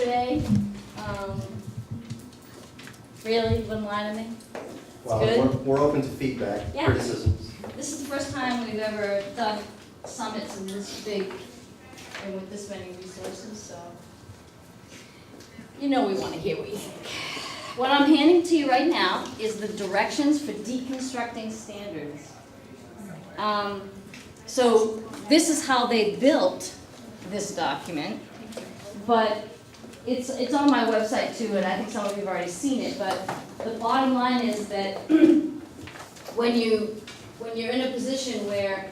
yesterday. Really, you wouldn't lie to me? Well, good? we're open to feedback, Yeah. criticisms. This is the first time we've ever done summits in this big and with this many resources, so you know we want to hear what you think. What I'm handing to you right now is the directions for deconstructing standards. So this is how they built this document, but it's on my website too, and I think some of you have already seen it, but the bottom line is that when you're in a position where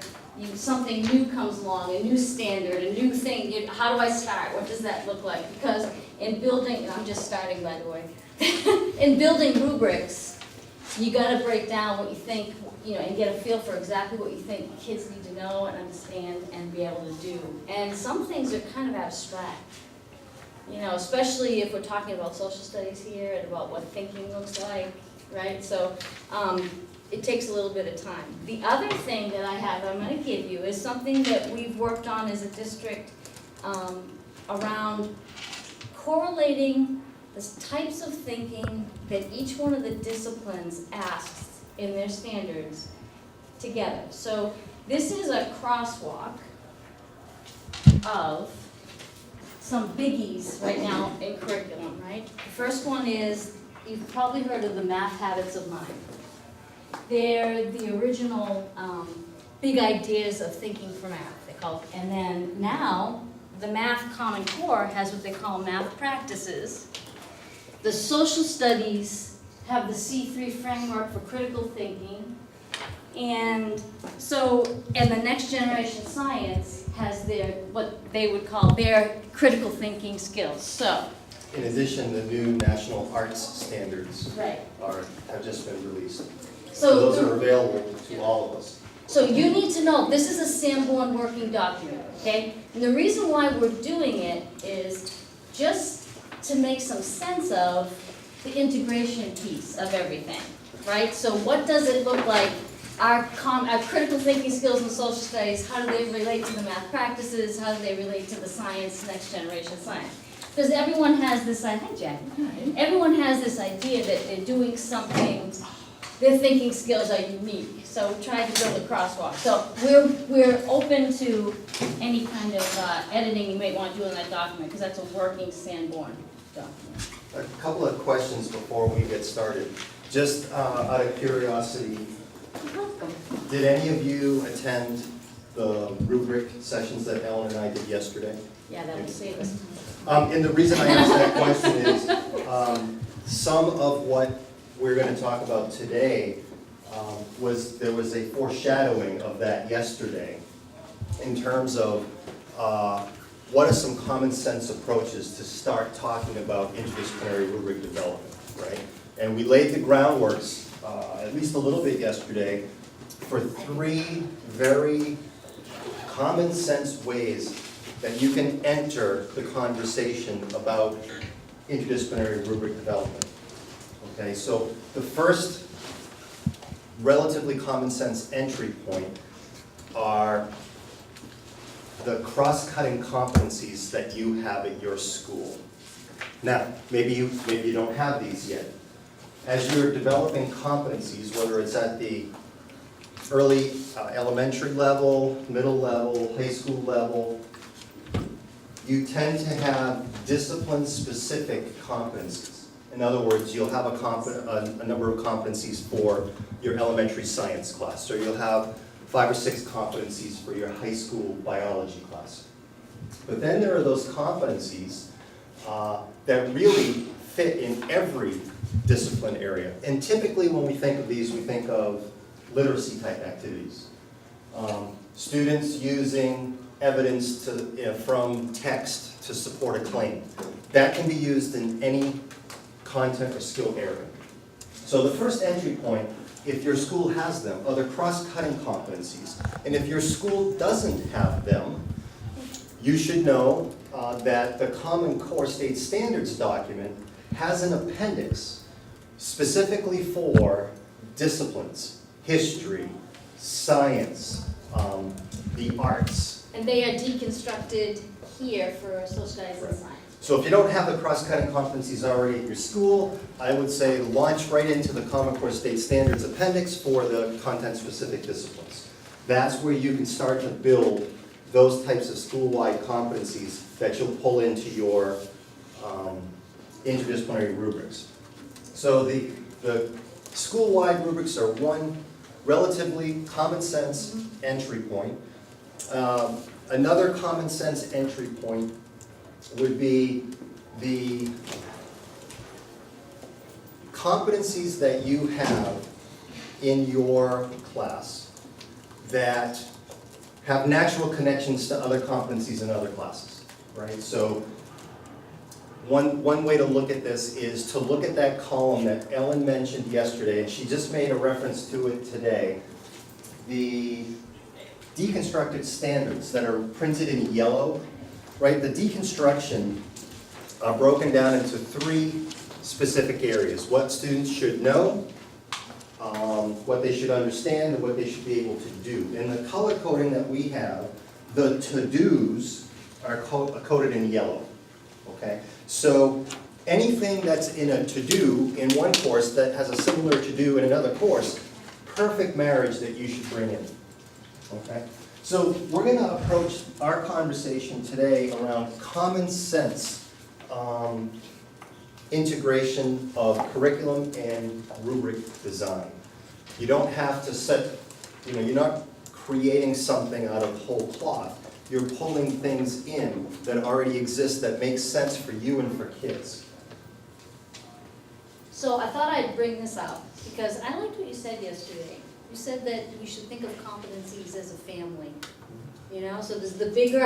something new comes along, a new standard, a new thing, how do I start? What does that look like? Because in building, and I'm just starting by the way, in building rubrics, you gotta break down what you think, and get a feel for exactly what you think kids need to know and understand and be able to do. And some things are kind of abstract, especially if we're talking about social studies here and about what thinking looks like, right? So it takes a little bit of time. The other thing that I have I'm going to give you is something that we've worked on as a district around correlating the types of thinking that each one of the disciplines asks in their standards together. So this is a crosswalk of some biggies right now in curriculum, right? The first one is, you've probably heard of the math habits of mind. They're the original big ideas of thinking for math, they call it. And then now, the Math Common Core has what they call math practices. The social studies have the C3 framework for critical thinking. And the next generation science has what they would call their critical thinking skills. So, In addition, the new national arts standards right. have just been released. So those are available to all of us. So you need to know, this is a Sanborn working document, okay? And the reason why we're doing it is just to make some sense of the integration piece of everything, right? So what does it look like? Our critical thinking skills in social studies, how do they relate to the math practices? How do they relate to the science, next generation science? Because everyone has this, hi Jackie, everyone has this idea that they're doing something, their thinking skills are unique. So we tried to build a crosswalk. So we're open to any kind of editing you may want to do in that document, because that's a working Sanborn document. A couple of questions before we get started. Just out of curiosity, did any of you attend the rubric sessions that Ellen and I did yesterday? Yeah, that would save us time. And the reason I asked that question is some of what we're going to talk about today there was a foreshadowing of that yesterday in terms of what are some common sense approaches to start talking about interdisciplinary rubric development, right? And we laid the groundworks at least a little bit yesterday for 3 very common sense ways that you can enter the conversation about interdisciplinary rubric development. Okay, so the first relatively common sense entry point are the cross-cutting competencies that you have at your school. Now, maybe you don't have these yet. As you're developing competencies, whether it's at the early elementary level, middle level, high school level, you tend to have discipline-specific competencies. In other words, you'll have a number of competencies for your elementary science class, or you'll have 5 or 6 competencies for your high school biology class. But then there are those competencies that really fit in every discipline area. And typically when we think of these, we think of literacy type activities. Students using evidence from text to support a claim. That can be used in any content or skill area. So the first entry point, if your school has them, are the cross-cutting competencies. And if your school doesn't have them, you should know that the Common Core State Standards document has an appendix specifically for disciplines, history, science, the arts. And they are deconstructed here for social studies and science. So if you don't have the cross-cutting competencies already at your school, I would say launch right into the Common Core State Standards Appendix for the content-specific disciplines. That's where you can start to build those types of school-wide competencies that you'll pull into your interdisciplinary rubrics. So the school-wide rubrics are one relatively common sense entry point. Another common sense entry point would be the competencies that you have in your class that have natural connections to other competencies in other classes, right? So one way to look at this is to look at that column that Ellen mentioned yesterday, and she just made a reference to it today. The deconstructed standards that are printed in yellow, right? The deconstruction are broken down into 3 specific areas. What students should know, what they should understand, and what they should be able to do. In the color coding that we have, the to-dos are coded in yellow, okay? So anything that's in a to-do in one course that has a similar to-do in another course, perfect marriage that you should bring in, okay? So we're going to approach our conversation today around common sense integration of curriculum and rubric design. You don't have to set, you're not creating something out of whole cloth. You're pulling things in that already exist that make sense for you and for kids. So I thought I'd bring this up, because I liked what you said yesterday. You said that we should think of competencies as a family, so there's the bigger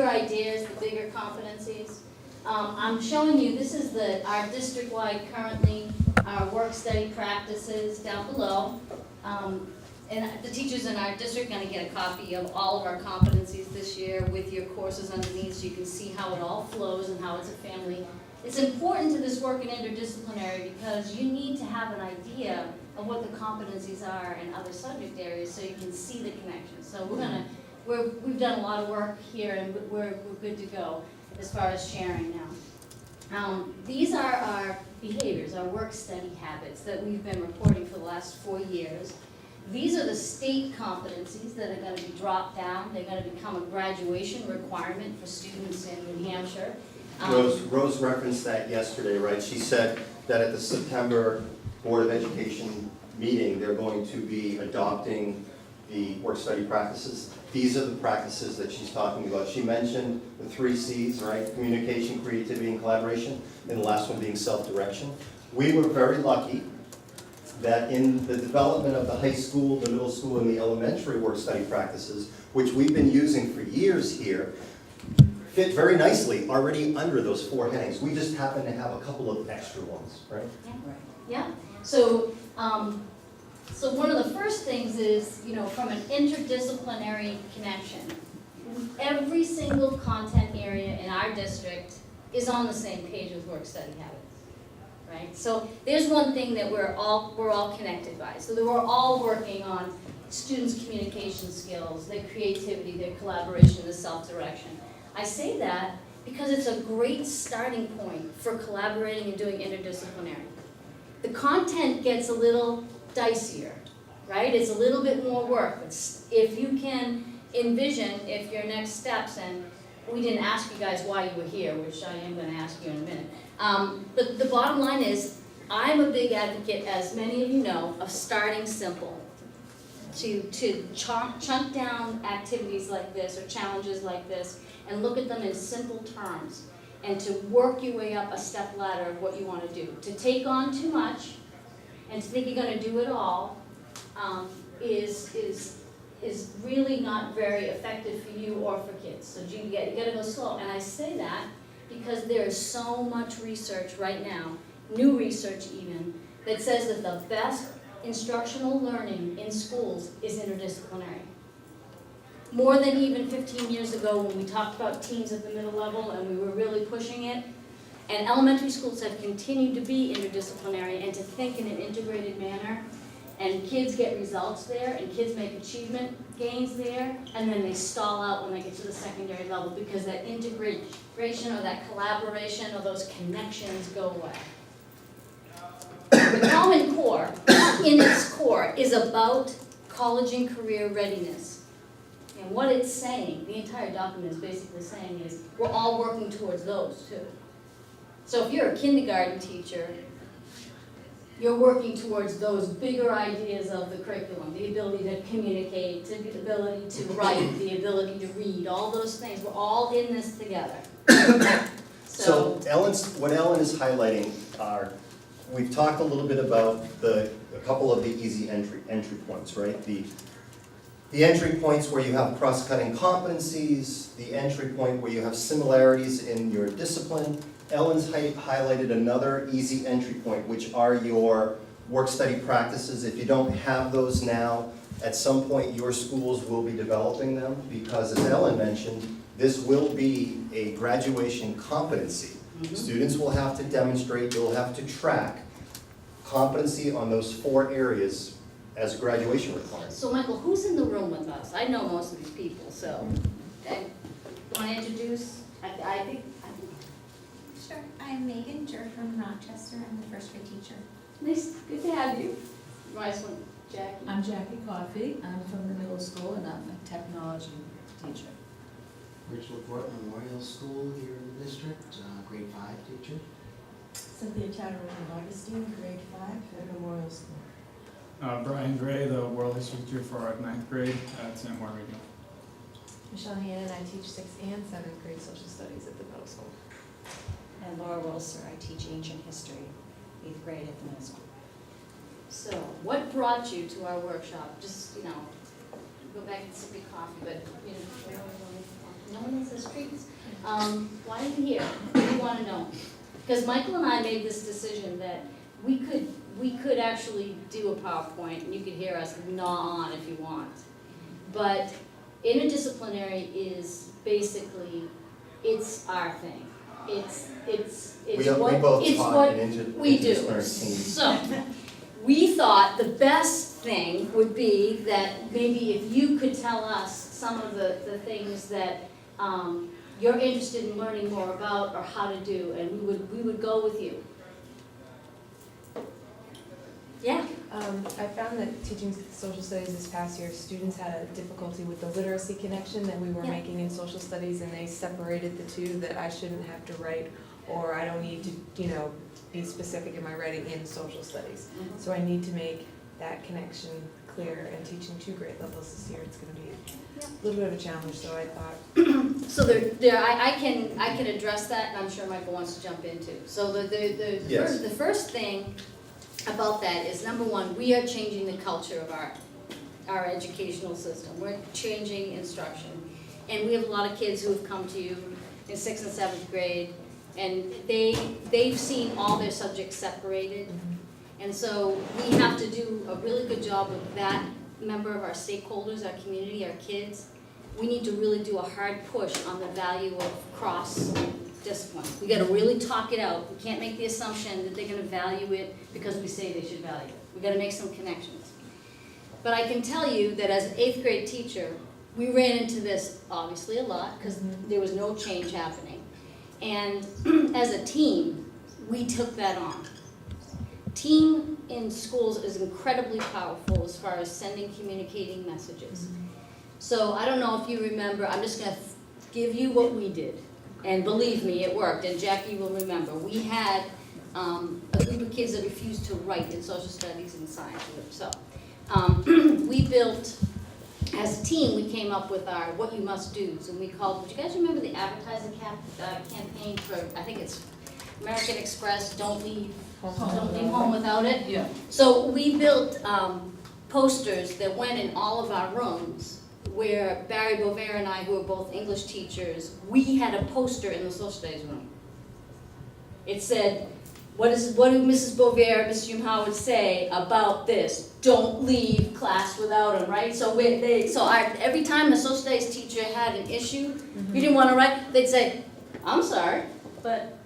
ideas, the bigger competencies. I'm showing you, this is our district-wide currently, our work study practices down below. And the teachers in our district are going to get a copy of all of our competencies this year with your courses underneath, so you can see how it all flows and how it's a family. It's important to this work in interdisciplinary because you need to have an idea of what the competencies are in other subject areas so you can see the connections. So we've done a lot of work here and we're good to go as far as sharing now. These are our behaviors, our work study habits that we've been reporting for the last 4 years. These are the state competencies that are going to be dropped down. They're going to become a graduation requirement for students in New Hampshire. Rose referenced that yesterday, right? She said that at the September Board of Education meeting, they're going to be adopting the work study practices. These are the practices that she's talking about. She mentioned the 3 C's, right? Communication, creativity, and collaboration, and the last one being self-direction. We were very lucky that in the development of the high school, the middle school, and the elementary work study practices, which we've been using for years here, fit very nicely already under those 4 headings. We just happen to have a couple of extra ones, right? Yeah. So one of the first things is, from an interdisciplinary connection, every single content area in our district is on the same page with work study habits. Right? So there's one thing that we're all connected by. So that we're all working on students' communication skills, their creativity, their collaboration, the self-direction. I say that because it's a great starting point for collaborating and doing interdisciplinary. The content gets a little dicier, right? It's a little bit more work, but if you can envision if your next steps, and we didn't ask you guys why you were here, which I am going to ask you in a minute. But the bottom line is, I'm a big advocate, as many of you know, of starting simple. To chunk down activities like this or challenges like this and look at them in simple terms and to work your way up a step ladder of what you want to do. To take on too much and to think you're going to do it all is really not very effective for you or for kids. So you got to go slow. And I say that because there is so much research right now, new research even, that says that the best instructional learning in schools is interdisciplinary. More than even 15 years ago when we talked about teams at the middle level and we were really pushing it. And elementary schools have continued to be interdisciplinary and to think in an integrated manner. and kids get results there, and kids make achievement gains there, and then they stall out when they get to the secondary level because that integration or that collaboration or those connections go away. The Common Core, in its core, is about college and career readiness. And what it's saying, the entire document is basically saying is, we're all working towards those too. So if you're a kindergarten teacher, you're working towards those bigger ideas of the curriculum, the ability to communicate, the ability to write, the ability to read, all those things. We're all in this together. So what Ellen is highlighting are, we've talked a little bit about a couple of the easy entry points, right? The entry points where you have cross-cutting competencies, the entry point where you have similarities in your discipline. Ellen's highlighted another easy entry point, which are your work-study practices. If you don't have those now, at some point your schools will be developing them, because as Ellen mentioned, this will be a graduation competency. Students will have to demonstrate, you'll have to track competency on those 4 areas as graduation requirements. So Michael, who's in the room with us? I know most of these people, so, want to introduce? I think. Sure. I'm Megan Jur from Rochester. I'm the first grade teacher. Nice, good to have you. Nice one, Jackie. I'm Jackie Coffey. I'm from the middle school and I'm a technology teacher. Rich LaPorte Memorial School here in the district, grade 5 teacher. Cynthia Chatterton and Augustine, grade 5 at Memorial School. Brian Gray, the world history teacher for our 9th grade at Sanborn Regional. Michelle Hannon, I teach 6th and 7th grade social studies at the middle school. And Laura Wilser, I teach ancient history, 8th grade at the middle school. So, what brought you to our workshop? Just, go back and sip your coffee, but, no one else has treats. Why are you here? What do you want to know? Because Michael and I made this decision that we could actually do a PowerPoint, and you could hear us gnaw on if you want. But interdisciplinary is basically, it's our thing. It's We what both it's taught what in we do. interdisciplinary teams. So, we thought the best thing would be that maybe if you could tell us some of the things that you're interested in learning more about or how to do, and we would go with you. Yeah. I found that teaching social studies this past year, students had a difficulty with the literacy connection that we were Yeah. making in social studies, and they separated the two, that I shouldn't have to write, or I don't need to, be specific in my writing in social studies. So I need to make that connection clear, and teaching 2 grade levels this year, it's gonna be a little bit of a challenge, so I thought. So I can address that, and I'm sure Michael wants to jump into. So Yes. the first thing about that is, number one, we are changing the culture of our educational system. We're changing instruction. And we have a lot of kids who have come to you in 6th and 7th grade, and they've seen all their subjects separated. And so we have to do a really good job with that member of our stakeholders, our community, our kids. We need to really do a hard push on the value of cross-discipline. We gotta really talk it out. We can't make the assumption that they're gonna value it because we say they should value it. We gotta make some connections. But I can tell you that as an 8th grade teacher, we ran into this obviously a lot because there was no change happening. And as a team, we took that on. Team in schools is incredibly powerful as far as sending, communicating messages. So I don't know if you remember, I'm just gonna give you what we did. And believe me, it worked, and Jackie will remember. We had a group of kids that refused to write in social studies and science. So we built, as a team, we came up with our what you must do's, and we called, do you guys remember the advertising campaign for, I think it's American Express, don't leave home without it? Yeah. So we built posters that went in all of our rooms, where Barry Bovair and I, who are both English teachers, we had a poster in the social studies room. It said, what do Mrs. Bovair, Mrs. Hume-Howard say about this? Don't leave class without him, right? So every time the social studies teacher had an issue, you didn't want to write, they'd say, I'm sorry, but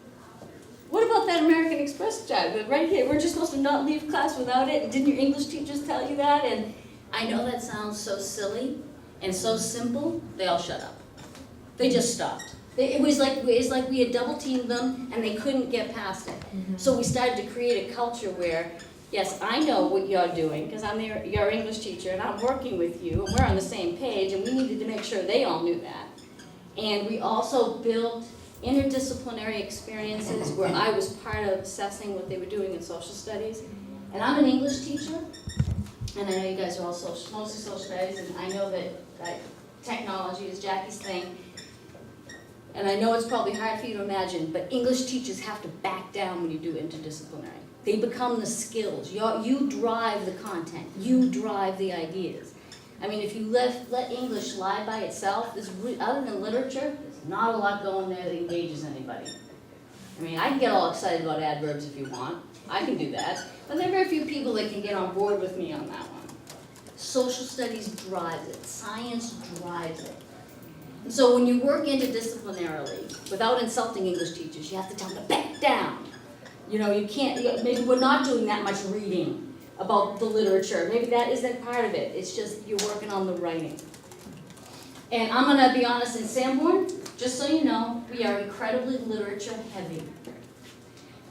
what about that American Express job? But right here, we're just supposed to not leave class without it? Didn't your English teachers tell you that? And I know that sounds so silly and so simple, they all shut up. They just stopped. It was like we had double teamed them and they couldn't get past it. So we started to create a culture where, yes, I know what you're doing because I'm your English teacher and I'm working with you and we're on the same page, and we needed to make sure they all knew that. And we also built interdisciplinary experiences where I was part of assessing what they were doing in social studies. And I'm an English teacher, and I know you guys are all mostly social studies, and I know that technology is Jackie's thing. And I know it's probably hard for you to imagine, but English teachers have to back down when you do interdisciplinary. They become the skills. You drive the content. You drive the ideas. I mean, if you let English lie by itself, other than literature, there's not a lot going there that engages anybody. I mean, I can get all excited about adverbs if you want. I can do that. But there are very few people that can get on board with me on that one. Social studies drives it. Science drives it. And so when you work interdisciplinarily, without insulting English teachers, you have to tell them to back down. You know, you can't, maybe we're not doing that much reading about the literature. Maybe that isn't part of it. It's just you're working on the writing. And I'm gonna be honest, in Sanborn, just so you know, we are incredibly literature heavy.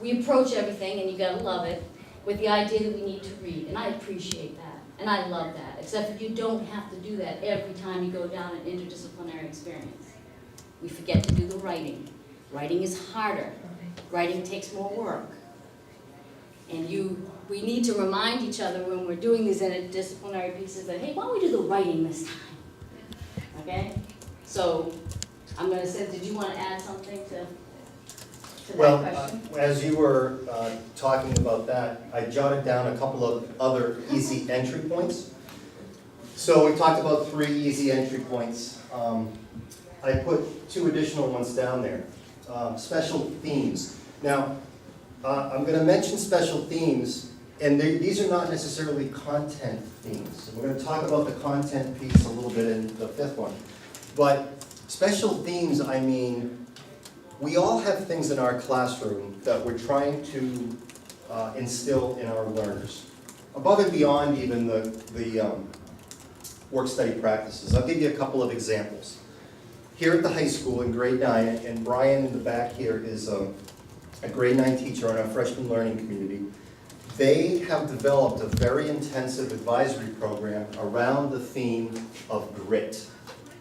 We approach everything, and you gotta love it, with the idea that we need to read. And I appreciate that. And I love that, except that you don't have to do that every time you go down an interdisciplinary experience. We forget to do the writing. Writing is harder. Writing takes more work. And we need to remind each other when we're doing these interdisciplinary pieces that, hey, why don't we do the writing this time? Okay? So I'm going to say, did you want to add something to that question? As you were talking about that, I jotted down a couple of other easy entry points. So we talked about 3 easy entry points. I put 2 additional ones down there. Special themes. Now, I'm going to mention special themes, and these are not necessarily content themes. We're going to talk about the content piece a little bit in the 5th one. But special themes, I mean, we all have things in our classroom that we're trying to instill in our learners, above and beyond even the work-study practices. I'll give you a couple of examples. Here at the high school in grade 9, and Brian in the back here is a grade 9 teacher on our freshman learning community. They have developed a very intensive advisory program around the theme of grit,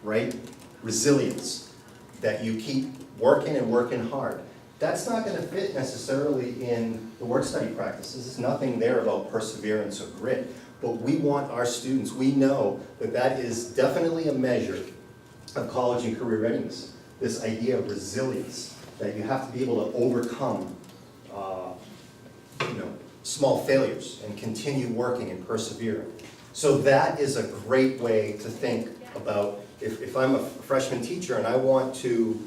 right? Resilience, that you keep working and working hard. That's not going to fit necessarily in the work study practices. There's nothing there about perseverance or grit, but we want our students, we know that that is definitely a measure of college and career readiness, this idea of resilience, that you have to be able to overcome small failures and continue working and persevering. So that is a great way to think about, if I'm a freshman teacher and I want to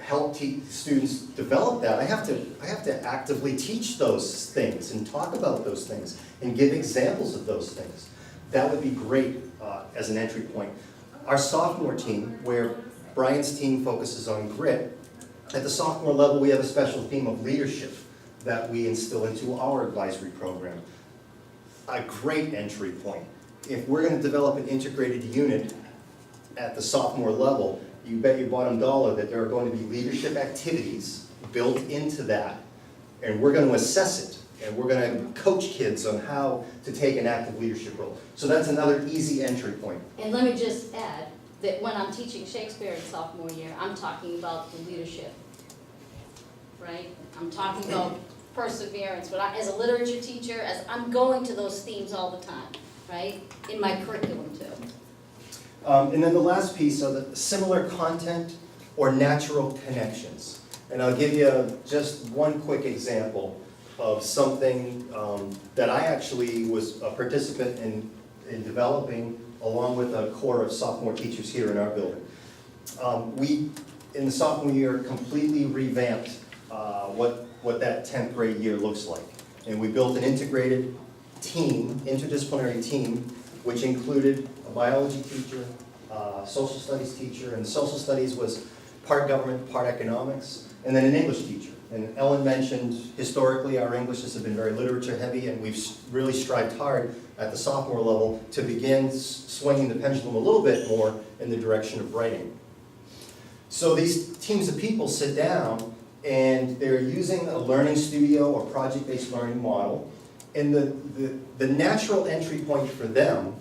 help students develop that, I have to actively teach those things and talk about those things and give examples of those things. That would be great as an entry point. Our sophomore team, where Brian's team focuses on grit, at the sophomore level we have a special theme of leadership that we instill into our advisory program. A great entry point. If we're going to develop an integrated unit at the sophomore level, you bet your bottom dollar that there are going to be leadership activities built into that, and we're going to assess it, and we're going to coach kids on how to take an active leadership role. So that's another easy entry point. And let me just add that when I'm teaching Shakespeare in sophomore year, I'm talking about the leadership, right? I'm talking about perseverance, but as a literature teacher, as I'm going to those themes all the time, right? In my curriculum too. And then the last piece are the similar content or natural connections. And I'll give you just one quick example of something that I actually was a participant in developing along with a core of sophomore teachers here in our building. We, in the sophomore year, completely revamped what that 10th grade year looks like. And we built an integrated team, interdisciplinary team, which included a biology teacher, social studies teacher, and social studies was part government, part economics, and then an English teacher. And Ellen mentioned historically our Englishes have been very literature heavy, and we've really strived hard at the sophomore level to begin swinging the pendulum a little bit more in the direction of writing. So these teams of people sit down and they're using a learning studio or project-based learning model, and the natural entry point for them,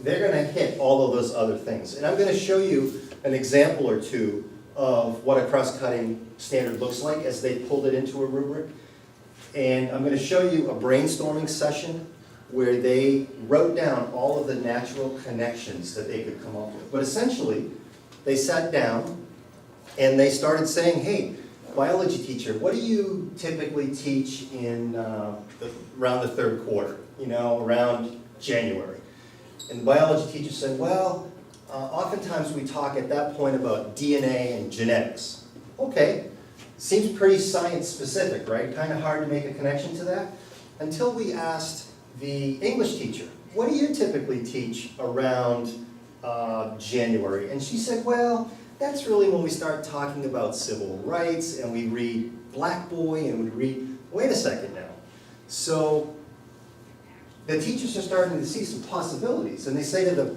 they're gonna hit all of those other things. And I'm gonna show you an example or two of what a cross-cutting standard looks like as they pulled it into a rubric. And I'm gonna show you a brainstorming session where they wrote down all of the natural connections that they could come up with. But essentially, they sat down and they started saying, hey, biology teacher, what do you typically teach in around the third quarter, around January? And the biology teacher said, well, oftentimes we talk at that point about DNA and genetics. Okay, seems pretty science specific, right? Kind of hard to make a connection to that. Until we asked the English teacher, what do you typically teach around January? And she said, well, that's really when we start talking about civil rights, and we read Black Boy, and we read, wait a second now. So the teachers are starting to see some possibilities, and they say to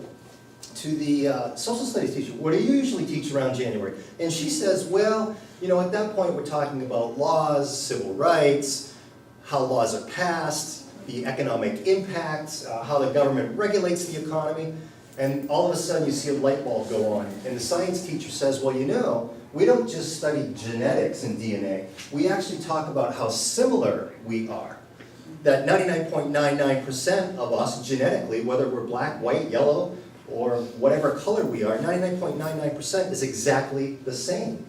the social studies teacher, what do you usually teach around January? And she says, well, at that point we're talking about laws, civil rights, how laws are passed, the economic impacts, how the government regulates the economy. And all of a sudden you see a light bulb go on, and the science teacher says, well, we don't just study genetics and DNA, we actually talk about how similar we are. That 99.99% of us genetically, whether we're black, white, yellow, or whatever color we are, 99.99% is exactly the same.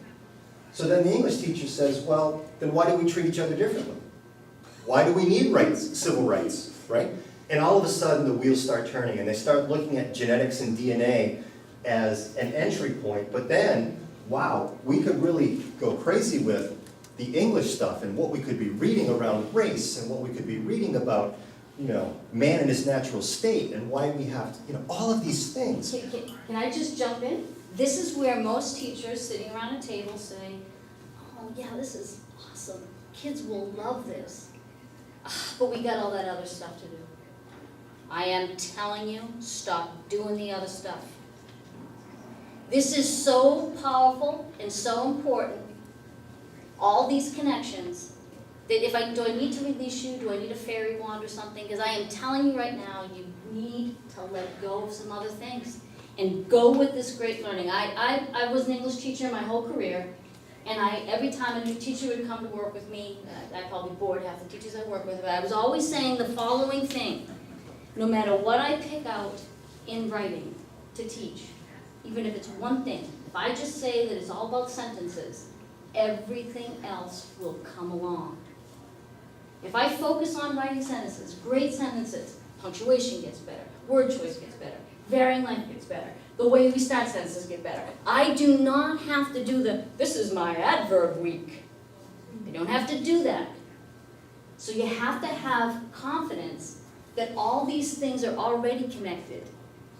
So then the English teacher says, well, then why do we treat each other differently? Why do we need rights, civil rights, right? And all of a sudden the wheels start turning, and they start looking at genetics and DNA as an entry point. But then, wow, we could really go crazy with the English stuff and what we could be reading around race and what we could be reading about, man in his natural state and why we have to, all of these things. Can I just jump in? This is where most teachers sitting around a table say, oh yeah, this is awesome. Kids will love this. But we got all that other stuff to do. I am telling you, stop doing the other stuff. This is so powerful and so important, all these connections, that do I need to release you? Do I need a fairy wand or something? Because I am telling you right now, you need to let go of some other things and go with this great learning. I was an English teacher my whole career, and every time a new teacher would come to work with me, I probably bored half the teachers I work with, but I was always saying the following thing. No matter what I pick out in writing to teach, even if it's one thing, if I just say that it's all about sentences, everything else will come along. If I focus on writing sentences, great sentences, punctuation gets better, word choice gets better, varying length gets better, the way we start sentences get better. I do not have to do this is my adverb week. I don't have to do that. So you have to have confidence that all these things are already connected.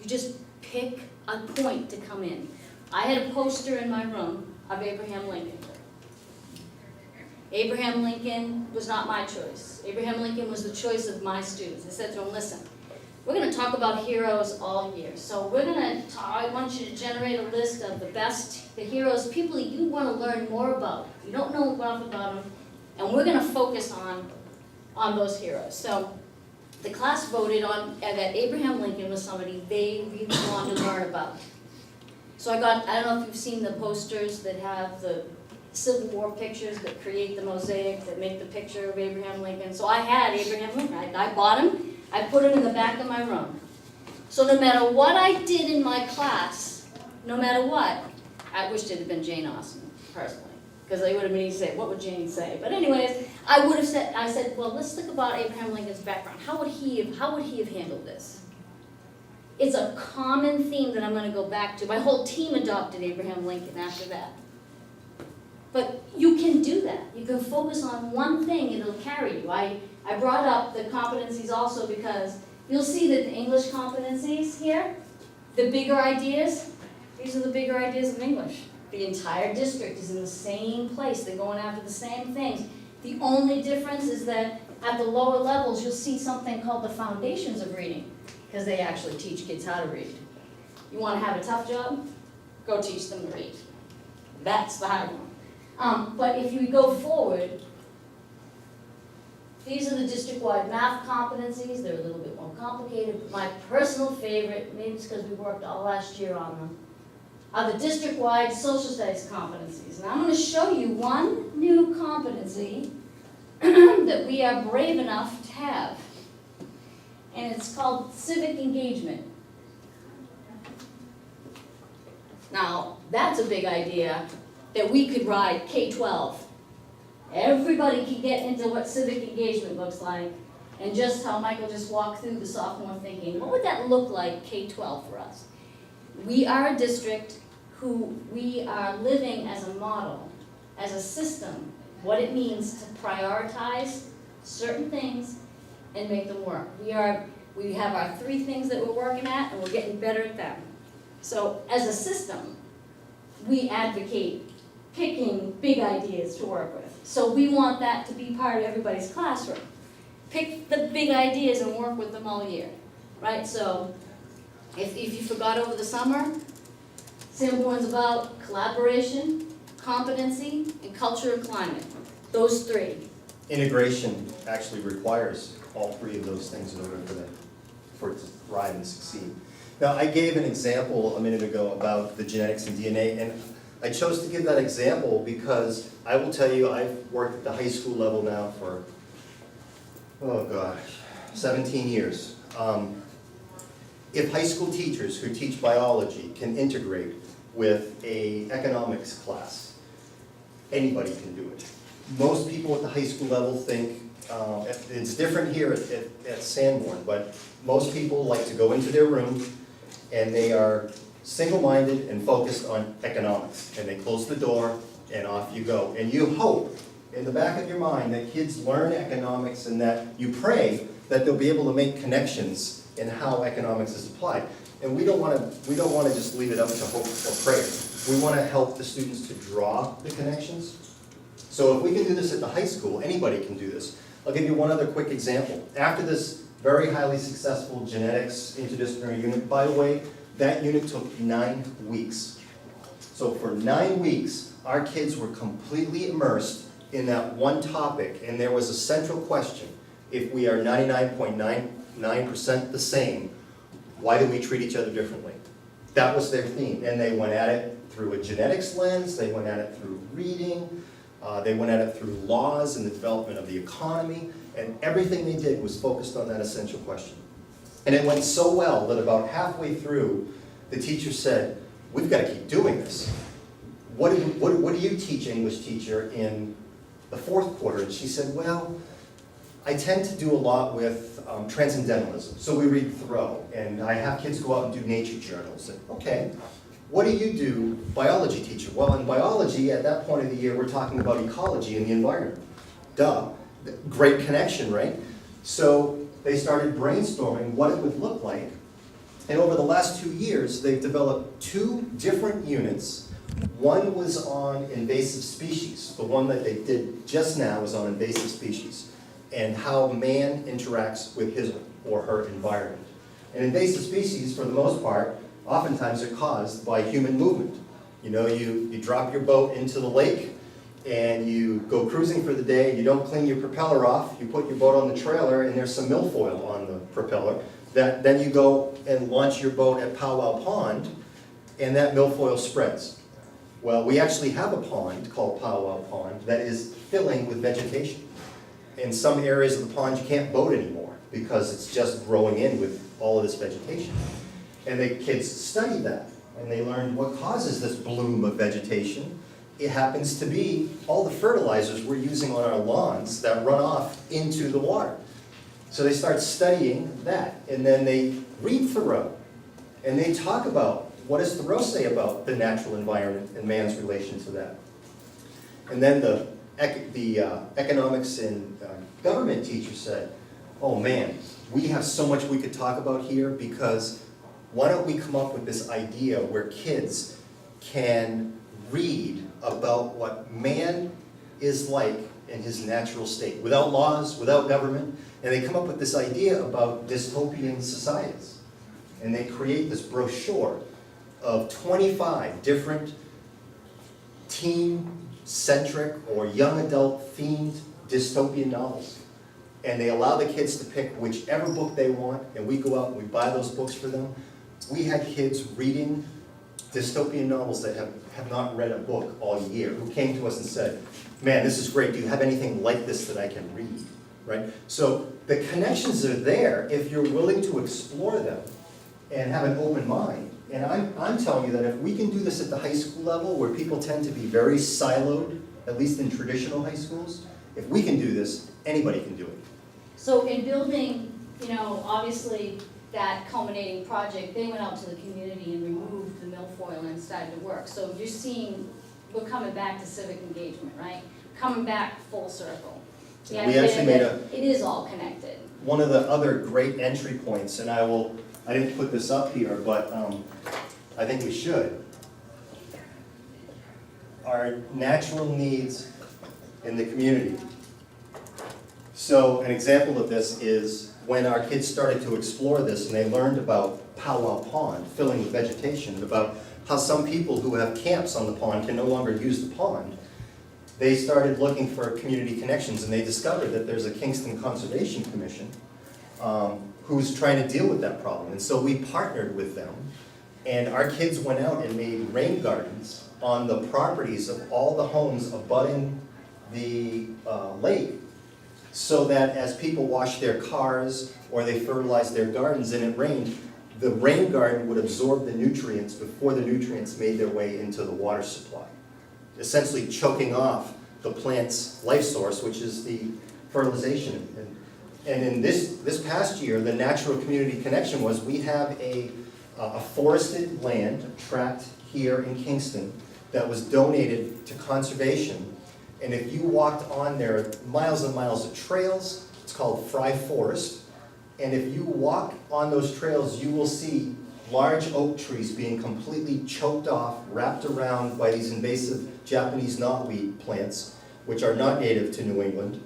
You just pick a point to come in. I had a poster in my room of Abraham Lincoln. Abraham Lincoln was not my choice. Abraham Lincoln was the choice of my students. I said to them, listen, we're going to talk about heroes all year. So I want you to generate a list of the heroes, people that you want to learn more about. You don't know enough about them, and we're going to focus on those heroes. So the class voted on that Abraham Lincoln was somebody they really wanted to learn about. So I don't know if you've seen the posters that have the Civil War pictures that create the mosaic, that make the picture of Abraham Lincoln. So I had Abraham Lincoln. I bought him. I put him in the back of my room. So no matter what I did in my class, no matter what, I wished it had been Jane Austen, personally. Because they would have been easy to say, what would Jane say? But anyways, I said, well, let's think about Abraham Lincoln's background. How would he have handled this? It's a common theme that I'm going to go back to. My whole team adopted Abraham Lincoln after that. But you can do that. You can focus on one thing, it'll carry you. I brought up the competencies also because you'll see that the English competencies here, the bigger ideas, these are the bigger ideas of English. The entire district is in the same place, they're going after the same things. The only difference is that at the lower levels, you'll see something called the foundations of reading, because they actually teach kids how to read. You wanna have a tough job? Go teach them to read. That's the hard one. But if you go forward, these are the district-wide math competencies. They're a little bit more complicated. My personal favorite, maybe it's because we worked all last year on them, are the district-wide social studies competencies. And I'm going to show you one new competency that we are brave enough to have. And it's called civic engagement. Now, that's a big idea that we could ride K-12. Everybody can get into what civic engagement looks like, and just how Michael just walked through the sophomore thinking, what would that look like K-12 for us? We are a district who we are living as a model, as a system, what it means to prioritize certain things and make them work. We have our 3 things that we're working at, and we're getting better at them. So as a system, we advocate picking big ideas to work with. So we want that to be part of everybody's classroom. Pick the big ideas and work with them all year, right? So if you forgot over the summer, Sanborn's about collaboration, competency, and culture of climate. Those 3. Integration actually requires all 3 of those things in order for it to thrive and succeed. Now, I gave an example a minute ago about the genetics and DNA, and I chose to give that example because I will tell you, I've worked at the high school level now for, 17 years. If high school teachers who teach biology can integrate with an economics class, anybody can do it. Most people at the high school level think, it's different here at Sanborn, but most people like to go into their room and they are single-minded and focused on economics, and they close the door and off you go. And you hope in the back of your mind that kids learn economics and that you pray that they'll be able to make connections in how economics is applied. And we don't want to just leave it up to hope or prayer. We want to help the students to draw the connections. So if we can do this at the high school, anybody can do this. I'll give you one other quick example. After this very highly successful genetics interdisciplinary unit, by the way, that unit took 9 weeks. So for 9 weeks, our kids were completely immersed in that one topic, and there was a central question. If we are 99.99% the same, why do we treat each other differently? That was their theme, and they went at it through a genetics lens, they went at it through reading, they went at it through laws and the development of the economy, and everything they did was focused on that essential question. And it went so well that about halfway through, the teacher said, we've got to keep doing this. What do you teach, English teacher, in the 4th quarter? And she said, well, I tend to do a lot with transcendentalism. So we read Thoreau, and I have kids go out and do nature journals. And, okay, what do you do, biology teacher? Well, in biology, at that point of the year, we're talking about ecology and the environment. Duh, great connection, right? So they started brainstorming what it would look like. And over the last 2 years, they've developed 2 different units. One was on invasive species. The one that they did just now was on invasive species and how man interacts with his or her environment. And invasive species, for the most part, oftentimes are caused by human movement. You know, you drop your boat into the lake and you go cruising for the day, you don't clean your propeller off, you put your boat on the trailer and there's some milfoil on the propeller. Then you go and launch your boat at Powwow Pond and that milfoil spreads. Well, we actually have a pond called Powwow Pond that is filling with vegetation. In some areas of the pond you can't boat anymore because it's just growing in with all of this vegetation. And the kids studied that and they learned what causes this bloom of vegetation. It happens to be all the fertilizers we're using on our lawns that run off into the water. So they start studying that, and then they read Thoreau, and they talk about what does Thoreau say about the natural environment and man's relation to that. And then the economics and government teacher said, oh man, we have so much we could talk about here, because why don't we come up with this idea where kids can read about what man is like in his natural state, without laws, without government, and they come up with this idea about dystopian societies. And they create this brochure of 25 different teen-centric or young adult-themed dystopian novels. And they allow the kids to pick whichever book they want, and we go out and we buy those books for them. We had kids reading dystopian novels that have not read a book all year, who came to us and said, man, this is great, do you have anything like this that I can read, right? So the connections are there if you're willing to explore them and have an open mind. And I'm telling you that if we can do this at the high school level, where people tend to be very siloed, at least in traditional high schools, if we can do this, anybody can do it. So in building, obviously that culminating project, they went out to the community and removed the milfoil and started to work. So you're seeing, we're coming back to civic engagement, right? Coming back full circle. We actually made a, It is all connected. one of the other great entry points, and I didn't put this up here, but I think we should, are natural needs in the community. So an example of this is when our kids started to explore this and they learned about Powwow Pond filling with vegetation, and about how some people who have camps on the pond can no longer use the pond, they started looking for community connections, and they discovered that there's a Kingston Conservation Commission who's trying to deal with that problem. And so we partnered with them, and our kids went out and made rain gardens on the properties of all the homes abutting the lake, so that as people washed their cars or they fertilized their gardens and it rained, the rain garden would absorb the nutrients before the nutrients made their way into the water supply, essentially choking off the plant's life source, which is the fertilization. And in this past year, the natural community connection was we have a forested land tract here in Kingston that was donated to conservation. And if you walked on there, miles and miles of trails, it's called Fry Forest. And if you walk on those trails, you will see large oak trees being completely choked off, wrapped around by these invasive Japanese knotweed plants, which are not native to New England.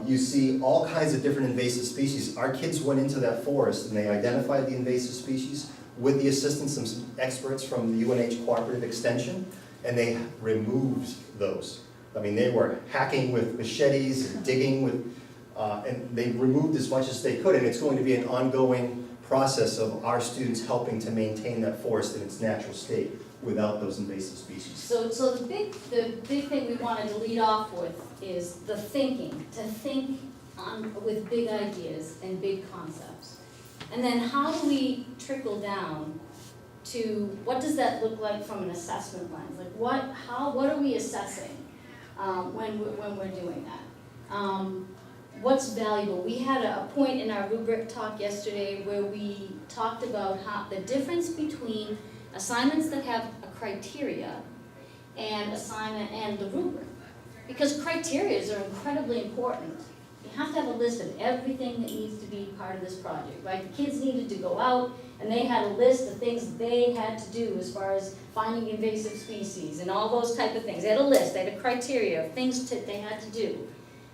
You see all kinds of different invasive species. Our kids went into that forest and they identified the invasive species with the assistance of some experts from the UNH Cooperative Extension, and they removed those. I mean, they were hacking with machetes and digging with, and they removed as much as they could, and it's going to be an ongoing process of our students helping to maintain that forest in its natural state without those invasive species. So the big thing we wanted to lead off with is the thinking, to think with big ideas and big concepts. And then how do we trickle down to, what does that look like from an assessment lens? Like what are we assessing when we're doing that? What's valuable? We had a point in our rubric talk yesterday where we talked about how the difference between assignments that have a criteria and assignment and the rubric. Because criteria are incredibly important. You have to have a list of everything that needs to be part of this project, right? The kids needed to go out and they had a list of things they had to do as far as finding invasive species and all those type of things. They had a list, they had a criteria of things they had to do.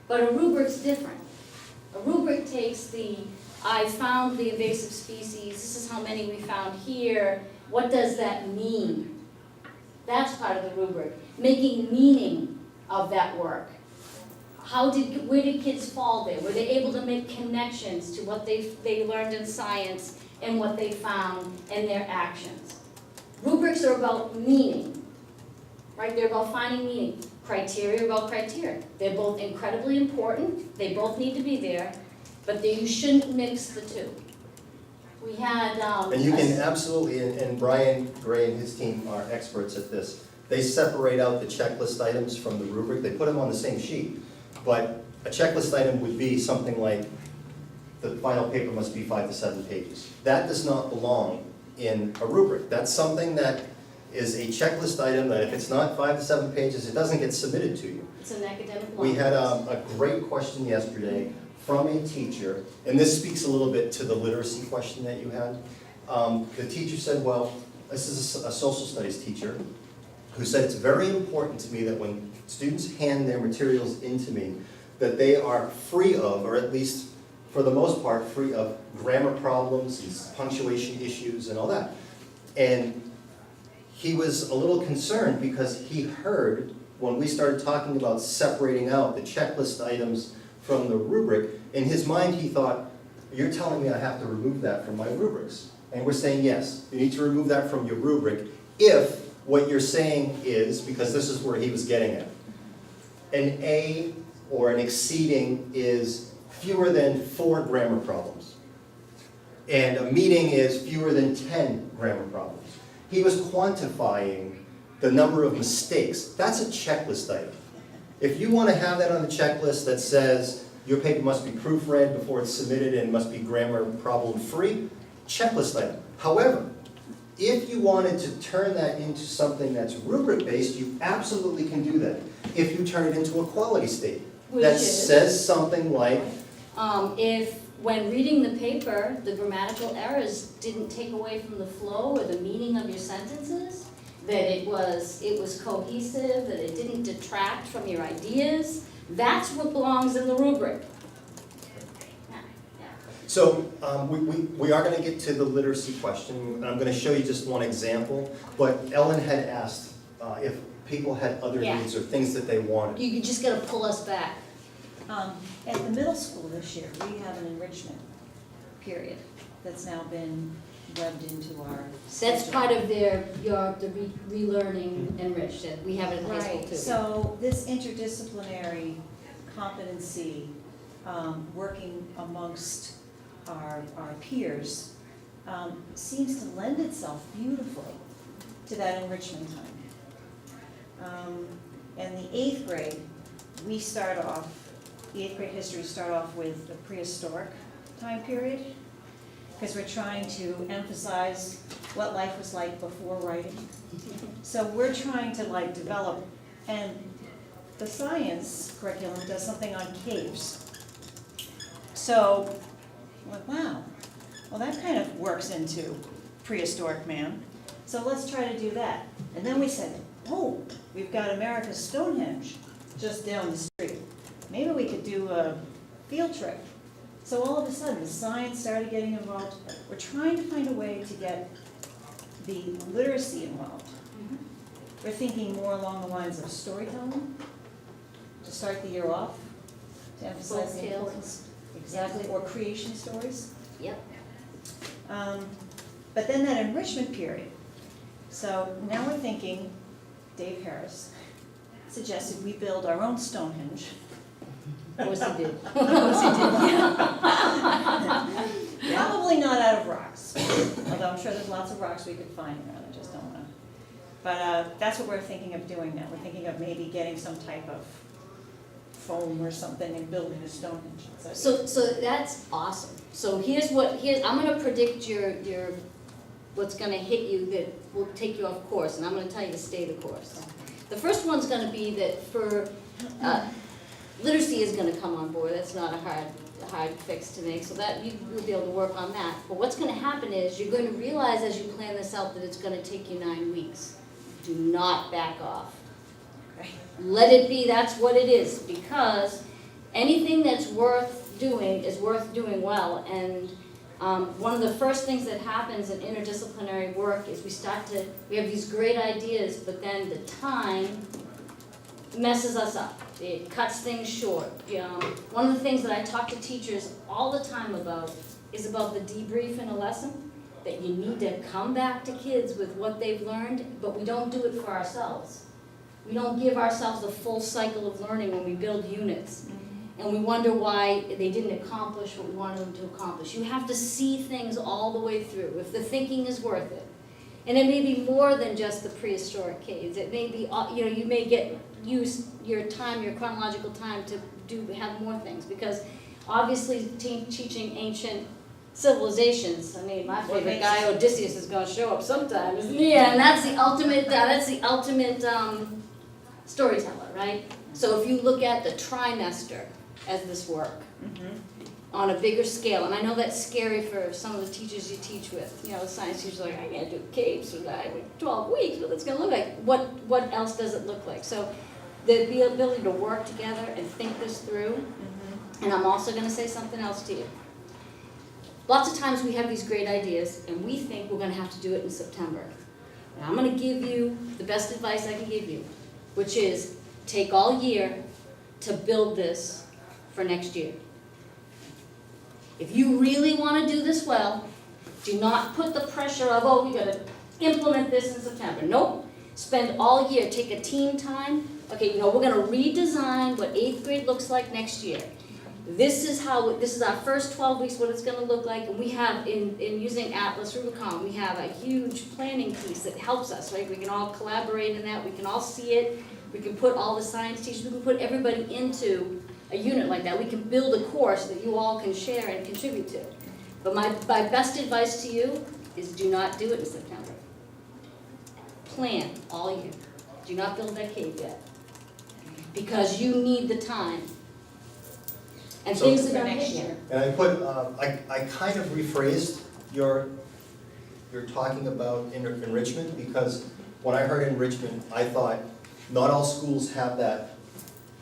But a rubric's different. A rubric takes I found the invasive species, this is how many we found here, what does that mean? That's part of the rubric. Making meaning of that work. Where did kids fall there? Were they able to make connections to what they learned in science and what they found and their actions? Rubrics are about meaning, right? They're about finding meaning. Criteria are about criteria. They're both incredibly important. They both need to be there, but you shouldn't mix the two. We had and you can absolutely, and Brian Gray and his team are experts at this. They separate out the checklist items from the rubric. They put them on the same sheet. But a checklist item would be something like the final paper must be 5 to 7 pages. That does not belong in a rubric. That's something that is a checklist item that if it's not 5 to 7 pages, it doesn't get submitted to you. It's an academic We had one. a great question yesterday from a teacher, and this speaks a little bit to the literacy question that you had. The teacher said, well, this is a social studies teacher, who said it's very important to me that when students hand their materials into me, that they are free of, or at least for the most part, free of grammar problems and punctuation issues and all that. And he was a little concerned because he heard when we started talking about separating out the checklist items from the rubric, in his mind he thought, you're telling me I have to remove that from my rubrics. And we're saying, yes, you need to remove that from your rubric if what you're saying is, because this is where he was getting at, an A or an exceeding is fewer than 4 grammar problems. And a meeting is fewer than 10 grammar problems. He was quantifying the number of mistakes. That's a checklist item. If you want to have that on the checklist that says your paper must be proofread before it's submitted and must be grammar problem free, checklist item. However, if you wanted to turn that into something that's rubric based, you absolutely can do that. If you turn it into a quality statement Which that is? says something like, If, when reading the paper, the grammatical errors didn't take away from the flow or the meaning of your sentences, that it was cohesive, that it didn't detract from your ideas, that's what belongs in the rubric. so we are going to get to the literacy question, and I'm going to show you just one example, but Ellen had asked if people had other Yeah. needs or things that they wanted. You just gotta pull us back. At the middle school this year, we have an enrichment period that's now been webbed into our. That's schedule. part of the relearning enriched, that we have it in high school too. Right, so this interdisciplinary competency, working amongst our peers, seems to lend itself beautifully to that enrichment time. And the 8th grade, the 8th grade history start off with the prehistoric time period, because we're trying to emphasize what life was like before writing. So we're trying to develop, and the science curriculum does something on caves. So, wow, well, that kind of works into prehistoric man. So let's try to do that. And then we said, oh, we've got America's Stonehenge just down the street. Maybe we could do a field trip. So all of a sudden, the science started getting involved. We're trying to find a way to get the literacy involved. We're thinking more along the lines of storytelling, to start the year off, to emphasize the Folk tales. importance. Exactly, or creation stories. Yep. But then that enrichment period. So now we're thinking, Dave Harris suggested we build our own Stonehenge. Of course he did. Probably not out of rocks, although I'm sure there's lots of rocks we could find around, I just don't wanna. But that's what we're thinking of doing now. We're thinking of maybe getting some type of foam or something and building a Stonehenge. So that's awesome. So I'm gonna predict your, what's gonna hit you that will take you off course, and I'm gonna tell you to stay the course. The first one's gonna be that for, literacy is gonna come on board, that's not a hard fix to make, so that you'll be able to work on that. But what's gonna happen is, you're gonna realize as you plan this out that it's gonna take you 9 weeks. Do not back off. Let it be, that's what it is, because anything that's worth doing is worth doing well. And one of the first things that happens in interdisciplinary work is we have these great ideas, but then the time messes us up. It cuts things short. One of the things that I talk to teachers all the time about is about the debrief in a lesson, that you need to come back to kids with what they've learned, but we don't do it for ourselves. We don't give ourselves the full cycle of learning when we build units. And we wonder why they didn't accomplish what we wanted them to accomplish. You have to see things all the way through, if the thinking is worth it. And it may be more than just the prehistoric caves. It may be, you may use your time, your chronological time to have more things. Because obviously teaching ancient civilizations, my favorite guy, Odysseus, is gonna show up sometime, isn't he? Yeah, and that's the ultimate storyteller, right? So if you look at the trimester as this work, on a bigger scale, and I know that's scary for some of the teachers you teach with, the science teachers are like, I can't do capes for 12 weeks, what it's gonna look like, what else does it look like? So the ability to work together and think this through, and I'm also gonna say something else to you. Lots of times we have these great ideas, and we think we're gonna have to do it in September. And I'm gonna give you the best advice I can give you, which is take all year to build this for next year. If you really want to do this well, do not put the pressure of, oh, we gotta implement this in September. Nope. Spend all year, take a team time. Okay, we're gonna redesign what 8th grade looks like next year. This is our first 12 weeks, what it's gonna look like, and we have, in using Atlas Rubicon, we have a huge planning piece that helps us, right? We can all collaborate in that, we can all see it, we can put all the science teachers, we can put everybody into a unit like that. We can build a course that you all can share and contribute to. But my best advice to you is do not do it in September. Plan all year. Do not build that cave yet. Because you need the time. And So- things are For gonna next hit you. year. And I put, I kind of rephrased your talking about enrichment, because when I heard enrichment, I thought, not all schools have that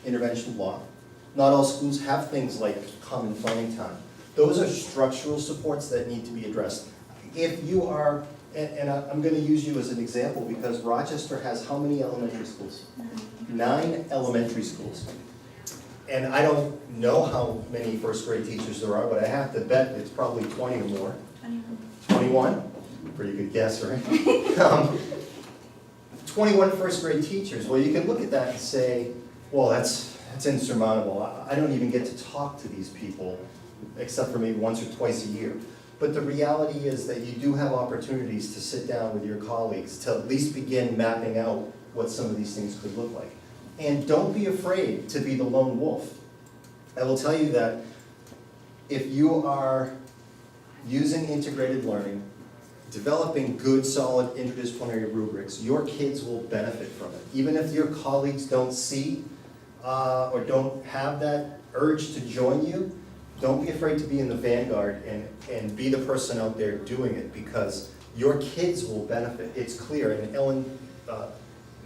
intervention block. Not all schools have things like common planning time. Those are structural supports that need to be addressed. If you are, and I'm gonna use you as an example, because Rochester has how many elementary schools? 9 elementary schools. And I don't know how many first grade teachers there are, but I have to bet it's probably 20 or more. 21? Pretty good guess, right? 21 first grade teachers. Well, you can look at that and say, well, that's insurmountable. I don't even get to talk to these people, except for maybe once or twice a year. But the reality is that you do have opportunities to sit down with your colleagues to at least begin mapping out what some of these things could look like. And don't be afraid to be the lone wolf. I will tell you that if you are using integrated learning, developing good, solid, interdisciplinary rubrics, your kids will benefit from it. Even if your colleagues don't see or don't have that urge to join you, don't be afraid to be in the vanguard and be the person out there doing it, because your kids will benefit. It's clear, and Ellen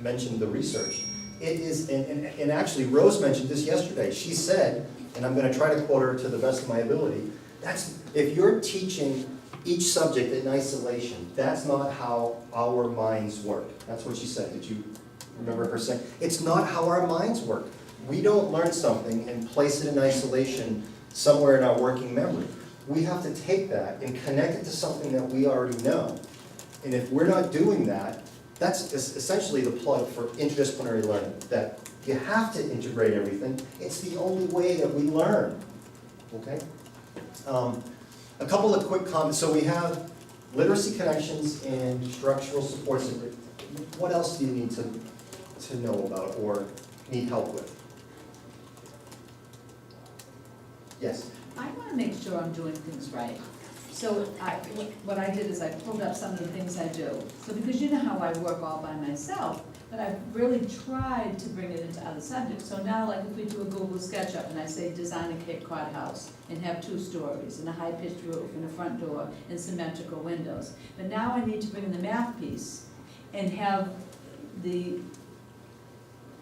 mentioned the research. It is, and actually Rose mentioned this yesterday. She said, and I'm gonna try to quote her to the best of my ability, if you're teaching each subject in isolation, that's not how our minds work. That's what she said. Did you remember her saying? It's not how our minds work. We don't learn something and place it in isolation somewhere in our working memory. We have to take that and connect it to something that we already know. And if we're not doing that, that's essentially the plug for interdisciplinary learning, that you have to integrate everything. It's the only way that we learn, okay? A couple of quick comments. So we have literacy connections and structural supports. What else do you need to know about or need help with? Yes? I want to make sure I'm doing things right. So what I did is I pulled up some of the things I do. So because you know how I work all by myself, but I've really tried to bring it into other subjects. So now, like if we do a Google SketchUp and I say design a Cape Cod house and have 2 stories and a high-pitched roof and a front door and symmetrical windows. But now I need to bring in the math piece and have the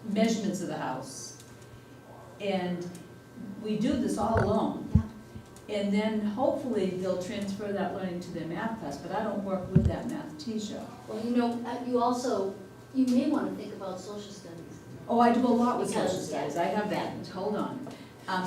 measurements of the house. And we do this all alone. And then hopefully they'll transfer that learning to their math class, but I don't work with that math teacher. Well, you may want to think about social studies. Oh, I do a lot with Because- social studies, I have that, hold on.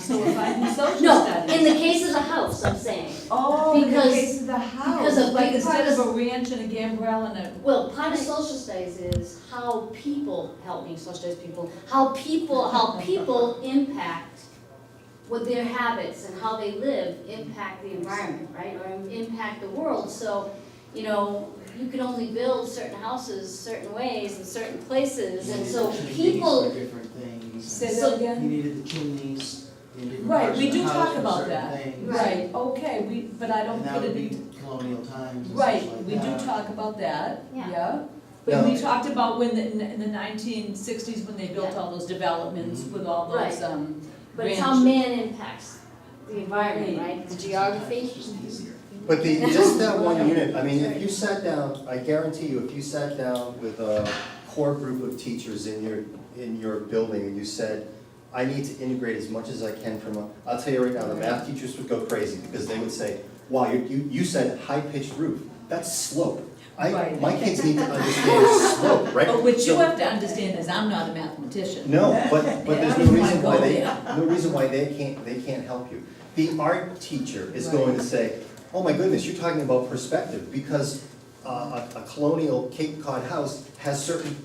So if I do social No, studies. in the case of the house, I'm saying. Oh, in the because- case of the house, because of like big instead of parts- a ranch and a gambrel and a. Well, part of social studies is how people, help me, social studies people, how people impact what their habits and how they live impact the environment, right? Or impact the world. So, you can only build certain houses certain ways in certain places, and so people. For different things. Say So- that You again? needed the chimneys in different Right, parts we of the do house talk for about certain that. things. Right, okay, but I don't And that put would it be in. colonial times and Right, such like we do that. talk about that, Yeah. yeah. No. But we talked about when, in the 1960s, when they built Yeah. all those developments Mhm. with all those, Right. But it's how man impacts the environment, right, the geography. But just that one unit, I mean, if you sat down, I guarantee you, if you sat down with a core group of teachers in your building and you said, I need to integrate as much as I can I'll tell you right now, the math teachers would go crazy because they would say, wow, you said high-pitched roof, that's slope. Right. My kids need to understand slope, right? But what you So- have to understand is I'm not a mathematician. No, but there's no reason why there. they can't help you. The art teacher is going to say, oh my goodness, you're talking about perspective, because a colonial Cape Cod house has certain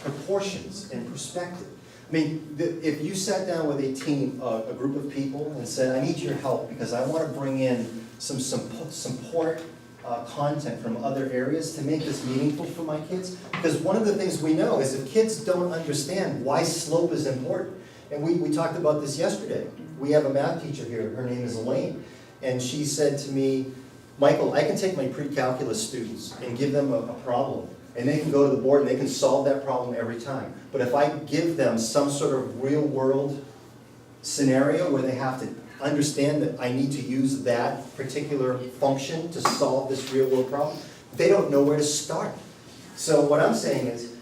proportions and perspective. I mean, if you sat down with a team, a group of people, and said, I need your help because I want to bring in some support content from other areas to make this meaningful for my kids. Because one of the things we know is if kids don't understand why slope is important, and we talked about this yesterday. We have a math teacher here, her name is Elaine, and she said to me, Michael, I can take my pre-calculus students and give them a problem, and they can go to the board and they can solve that problem every time. But if I give them some sort of real-world scenario where they have to understand that I need to use that particular function to solve this real-world problem, they don't know where to start. So what I'm saying is,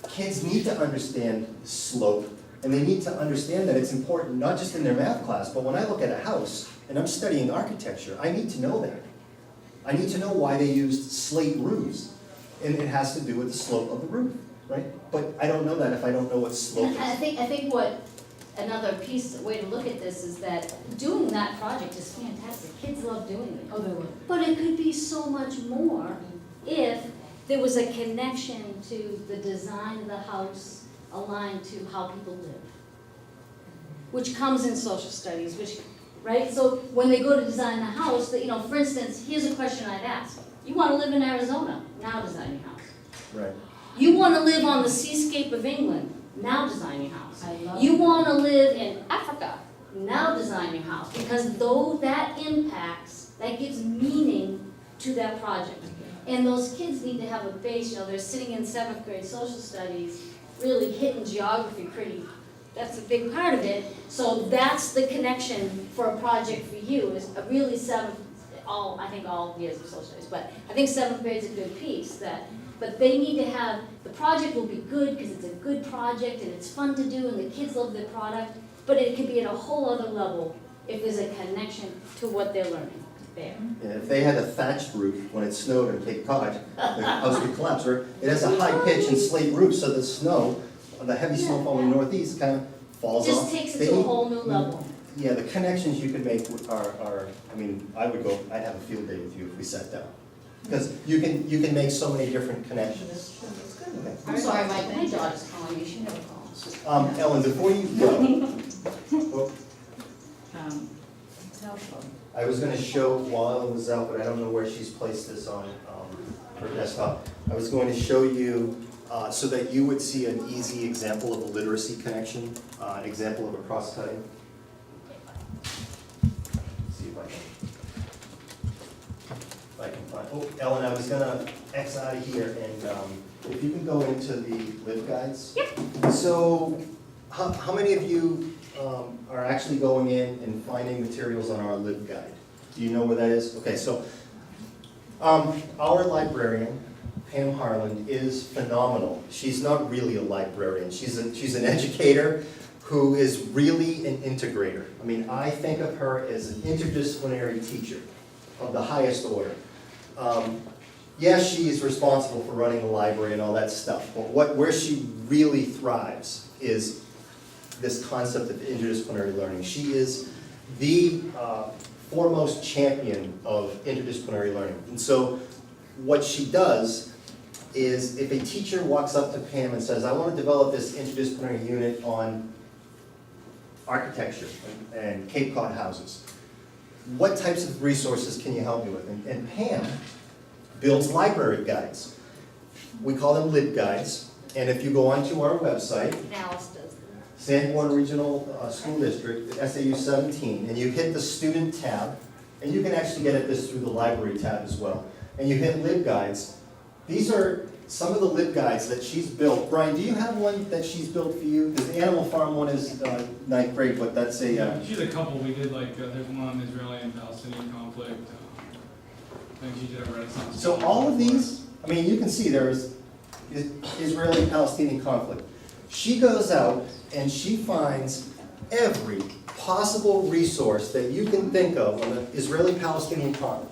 kids need to understand slope, and they need to understand that it's important, not just in their math class, but when I look at a house and I'm studying architecture, I need to know that. I need to know why they used slate roofs, and it has to do with the slope of the roof, right? But I don't know that if I don't know what slope is. I think what another way to look at this is that doing that project is fantastic. Kids love doing it. Oh, they would. But it could be so much more if there was a connection to the design of the house aligned to how people live, which comes in social studies, right? So when they go to design the house, for instance, here's a question I'd ask. You want to live in Arizona? Now design your house. Right. You want to live on the seascape of England? Now design your house. I love You want to live in Africa? Now design your house. Because though that impacts, that gives meaning to that project. And those kids need to have a base, they're sitting in 7th grade social studies, really hitting geography that's a big part of it. So that's the connection for a project for you, is a really I think all years of social studies, but I think 7th grade's a good piece, but they need to have, the project will be good because it's a good project and it's fun to do and the kids love the product, but it can be at a whole other level if there's a connection to what they're learning there. And if they had a thatched roof when it snowed in Cape Cod, the house would collapse, right? It has a high pitch and slate roof, so the snow, the heavy snowfall in the northeast kind of falls off. Just takes it to a whole new level. Yeah, the connections you can make are, I mean, I'd have a field day with you if we sat down. Because you can make so many different connections. Okay. I'm sorry, my daughter's calling me, she never calls. Ellen, before you go, oh, Telephone. I was gonna show while Ellen was out, but I don't know where she's placed this on her desktop. I was going to show you, so that you would see an easy example of a literacy connection, an example of a cross-cutting. See if I can find, oh, Ellen, I was gonna X out of here, and if you can go into the LibGuides. Yep. So, how many of you are actually going in and finding materials on our LibGuide? Do you know where that is? Okay, so our librarian, Pam Harland, is phenomenal. She's not really a librarian. She's an educator who is really an integrator. I mean, I think of her as an interdisciplinary teacher of the highest order. Yes, she is responsible for running the library and all that stuff, but where she really thrives is this concept of interdisciplinary learning. She is the foremost champion of interdisciplinary learning. And so what she does is if a teacher walks up to Pam and says, I want to develop this interdisciplinary unit on architecture and Cape Cod houses, what types of resources can you help me with? And Pam builds library guides. We call them LibGuides. And if you go onto our website, Alice does them. Sanborn Regional School District, SAU 17, and you hit the student tab, and you can actually get at this through the library tab as well. And you hit LibGuides. These are some of the LibGuides that she's built. Brian, do you have one that she's built for you? Because the Animal Farm one is ninth grade, but that's a, She's a couple, we did like, there's one on Israeli and Palestinian conflict. I think she did a Renaissance. so all of these, I mean, you can see there's Israeli-Palestinian conflict. She goes out and she finds every possible resource that you can think of on the Israeli-Palestinian conflict.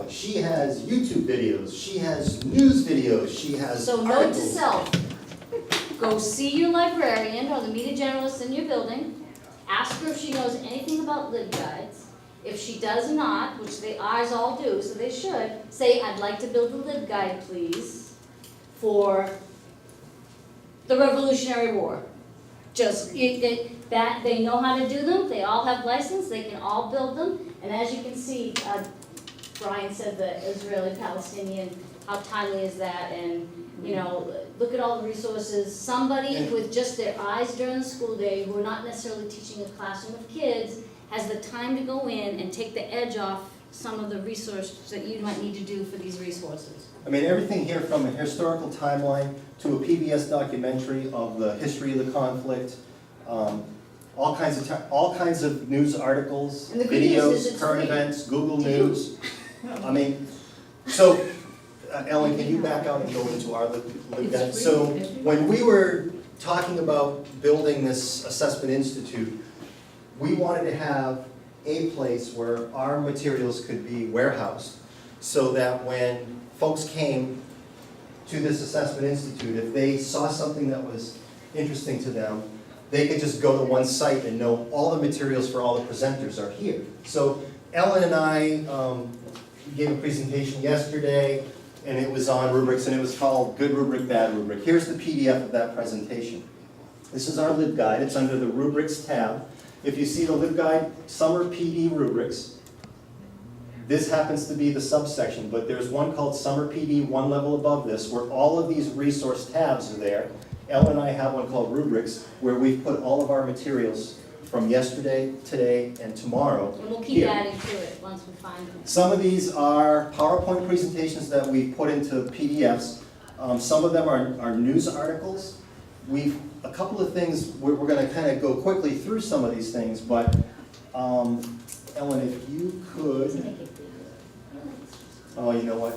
She has YouTube videos, she has news videos, she has So note to articles. self, go see your librarian or the media generalist in your building, ask her if she knows anything about LibGuides. If she does not, which they ours all do, so they should, say, I'd like to build a LibGuide, please, for the Revolutionary War. Just, that, they know how to do them, they all have license, they can all build them, and as you can see, Brian said the Israeli-Palestinian, how timely is that, and, you know, look at all the resources. Somebody with just their eyes during the school day, who are not necessarily teaching a classroom of kids, has the time to go in and take the edge off some of the resources that you might need to do for these resources. I mean, everything here from a historical timeline to a PBS documentary of the history of the conflict, all kinds of news articles, And the good news is videos, it's current free. events, Google News. I mean, so, Ellen, can you back out and go into our LibGuide? It's free. So, when we were talking about building this assessment institute, we wanted to have a place where our materials could be warehoused, so that when folks came to this assessment institute, if they saw something that was interesting to them, they could just go to one site and know all the materials for all the presenters are here. So Ellen and I gave a presentation yesterday, and it was on rubrics, and it was called Good Rubric, Bad Rubric. Here's the PDF of that presentation. This is our LibGuide. It's under the Rubrics tab. If you see the LibGuide Summer PD Rubrics, this happens to be the subsection, but there's one called Summer PD, one level above this, where all of these resource tabs are there. Ellen and I have one called Rubrics, where we've put all of our materials from yesterday, today, and tomorrow. And we'll keep here. adding to it once we find them. Some of these are PowerPoint presentations that we put into PDFs. Some of them are news articles. A couple of things, we're going to kind of go quickly through some of these things, but Ellen, if you could, oh, you know what,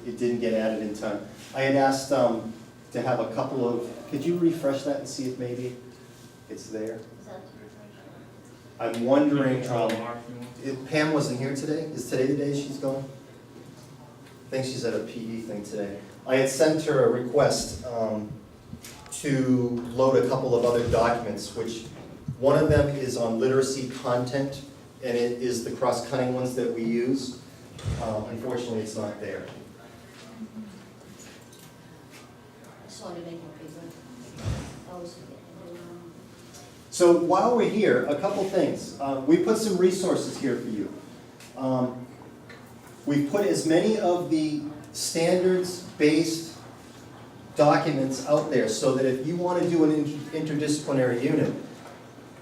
it didn't get added in time. I had asked to have a couple of, could you refresh that and see if maybe it's there? Is that- I'm wondering, Mark, if you want. if Pam wasn't here today, is today the day she's going? I think she's at a PD thing today. I had sent her a request to load a couple of other documents, which one of them is on literacy content, and it is the cross-cutting ones that we use. Unfortunately, it's not there. I just wanted to make it bigger. I always forget to do, So while we're here, a couple things. We put some resources here for you. We put as many of the standards-based documents out there so that if you want to do an interdisciplinary unit,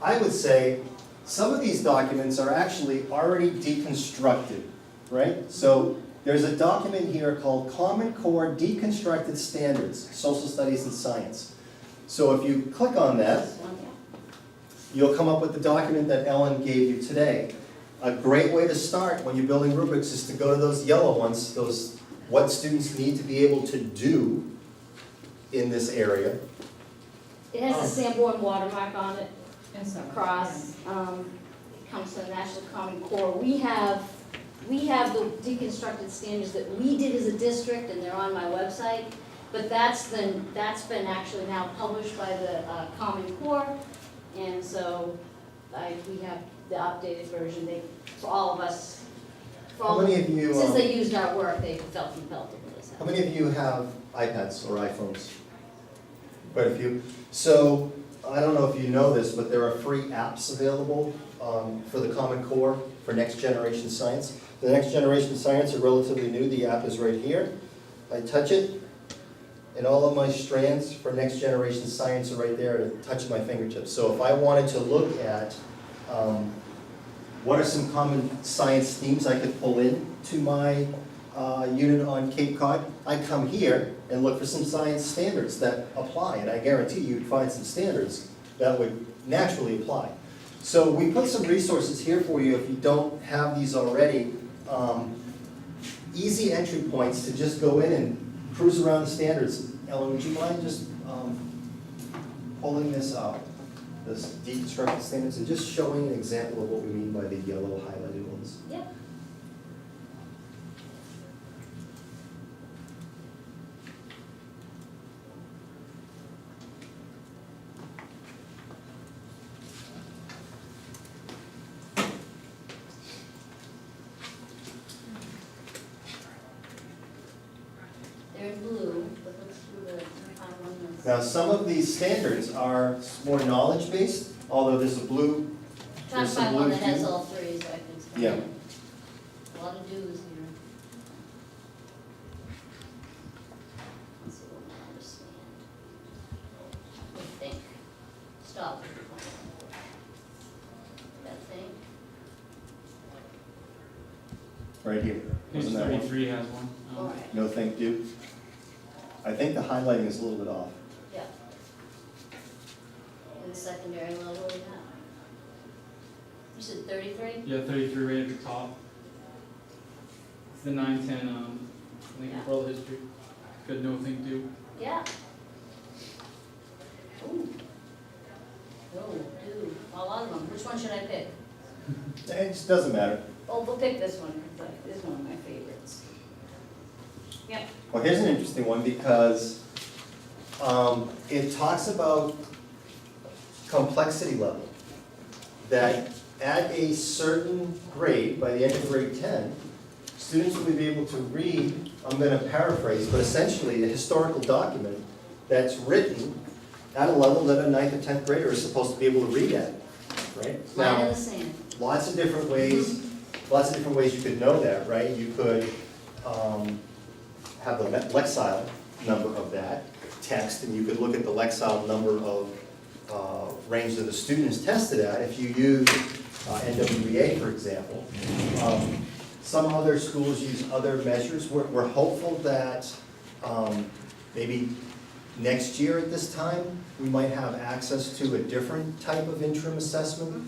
I would say some of these documents are actually already deconstructed, right? So there's a document here called Common Core Deconstructed Standards, Social Studies and Science. So if you click on that, this one, yeah. you'll come up with the document that Ellen gave you today. A great way to start when you're building rubrics is to go to those yellow ones, those what students need to be able to do in this area. It has a Sanborn watermark on it. Yes, Across, it comes to the National Common Core. We have the deconstructed standards that we did as a district, and they're on my website, but that's been actually now published by the Common Core, and so we have the updated version, for all of us, How many of you, since they used our work, they felt compelled to put this out. how many of you have iPads or iPhones? Quite a few. So, I don't know if you know this, but there are free apps available for the Common Core for Next Generation Science. The Next Generation Science are relatively new. The app is right here. I touch it, and all of my strands for Next Generation Science are right there at the touch of my fingertips. So if I wanted to look at what are some common science themes I could pull in to my unit on Cape Cod, I come here and look for some science standards that apply, and I guarantee you'd find some standards that would naturally apply. So we put some resources here for you if you don't have these already. Easy entry points to just go in and cruise around the standards. Ellen, would you mind just pulling this out, this deconstructed standards, and just showing an example of what we mean by the yellow highlighted ones? Yep. They're in blue, but let's do the one that's. Now, some of these standards are more knowledge-based, although there's a blue, Trying there's to some find one blue that has too. all three, so I can explain. Yeah. A lot of do's here. Let's see what I understand. What do you think? Stop. That thing? Right here. Page Wasn't that one? 33 has one. All right, No thank you. I think the highlighting is a little bit off. yeah. In the secondary level, yeah. You said 33? Yeah, 33 right at the top. It's the 910, I think Yeah. world history. Good, no think do. Yeah. Ooh. Oh, dude, a lot of them. Which one should I pick? It just doesn't matter. Oh, we'll pick this one, because this is one of my favorites. Yep. Well, here's an interesting one because it talks about complexity level. That at a certain grade, by the end of grade 10, students will be able to read, I'm going to paraphrase, but essentially a historical document that's written at a level that a 9th or 10th grader is supposed to be able to read at, right? Line in Now, the sand. lots of different ways you could know that, right? You could have the Lexile number of that text, and you could look at the Lexile number of range that the students tested at if you use NWEA, for example. Some other schools use other measures. We're hopeful that maybe next year at this time, we might have access to a different type of interim assessment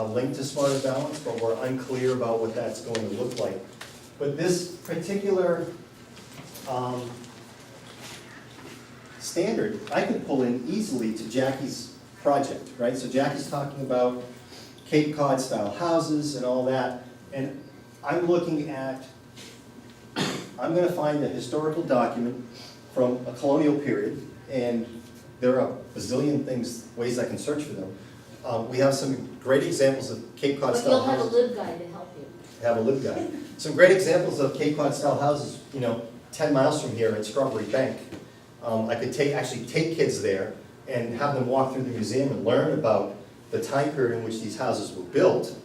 linked to Smarter Balance, but we're unclear about what that's going to look like. But this particular standard, I could pull in easily to Jackie's project, right? So Jackie's talking about Cape Cod style houses and all that, and I'm looking at, I'm gonna find a historical document from a colonial period, and there are a bazillion ways I can search for them. We have some great examples of Cape Cod But style you'll have a houses. LibGuide to help you. Have a live guide. Some great examples of Cape Cod style houses, 10 miles from here at Strawberry Bank. I could actually take kids there and have them walk through the museum and learn about the time period in which these houses were built,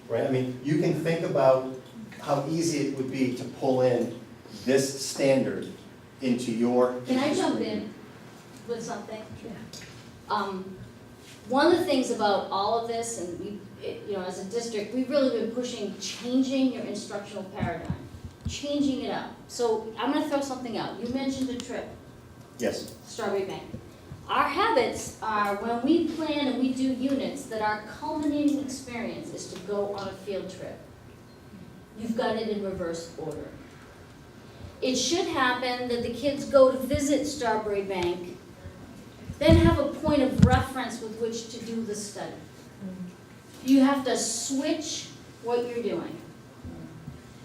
right? I mean, you can think about how easy it would be to pull in this standard into your. Can I jump in with something? One of the things about all of this, and we, as a district, we've really been pushing changing your instructional paradigm, changing it up. So I'm gonna throw something out. You mentioned a trip, Yes. Strawberry Bank. Our habits are, when we plan and we do units, that our culminating experience is to go on a field trip. You've got it in reverse order. It should happen that the kids go to visit Strawberry Bank, then have a point of reference with which to do the study. You have to switch what you're doing,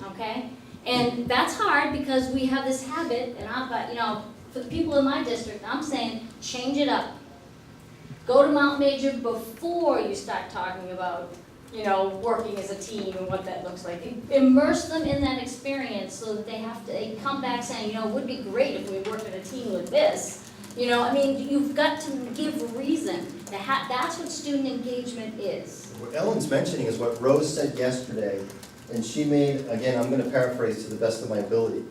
okay? And that's hard because we have this habit, and I've got, for the people in my district, I'm saying, change it up. Go to Mount Major before you start talking about, working as a team and what that looks like. Immerse them in that experience so that they come back saying, it would be great if we worked in a team with this. You've got to give reason. That's what student engagement is. What Ellen's mentioning is what Rose said yesterday, and she made, again, I'm gonna paraphrase to the best of my ability.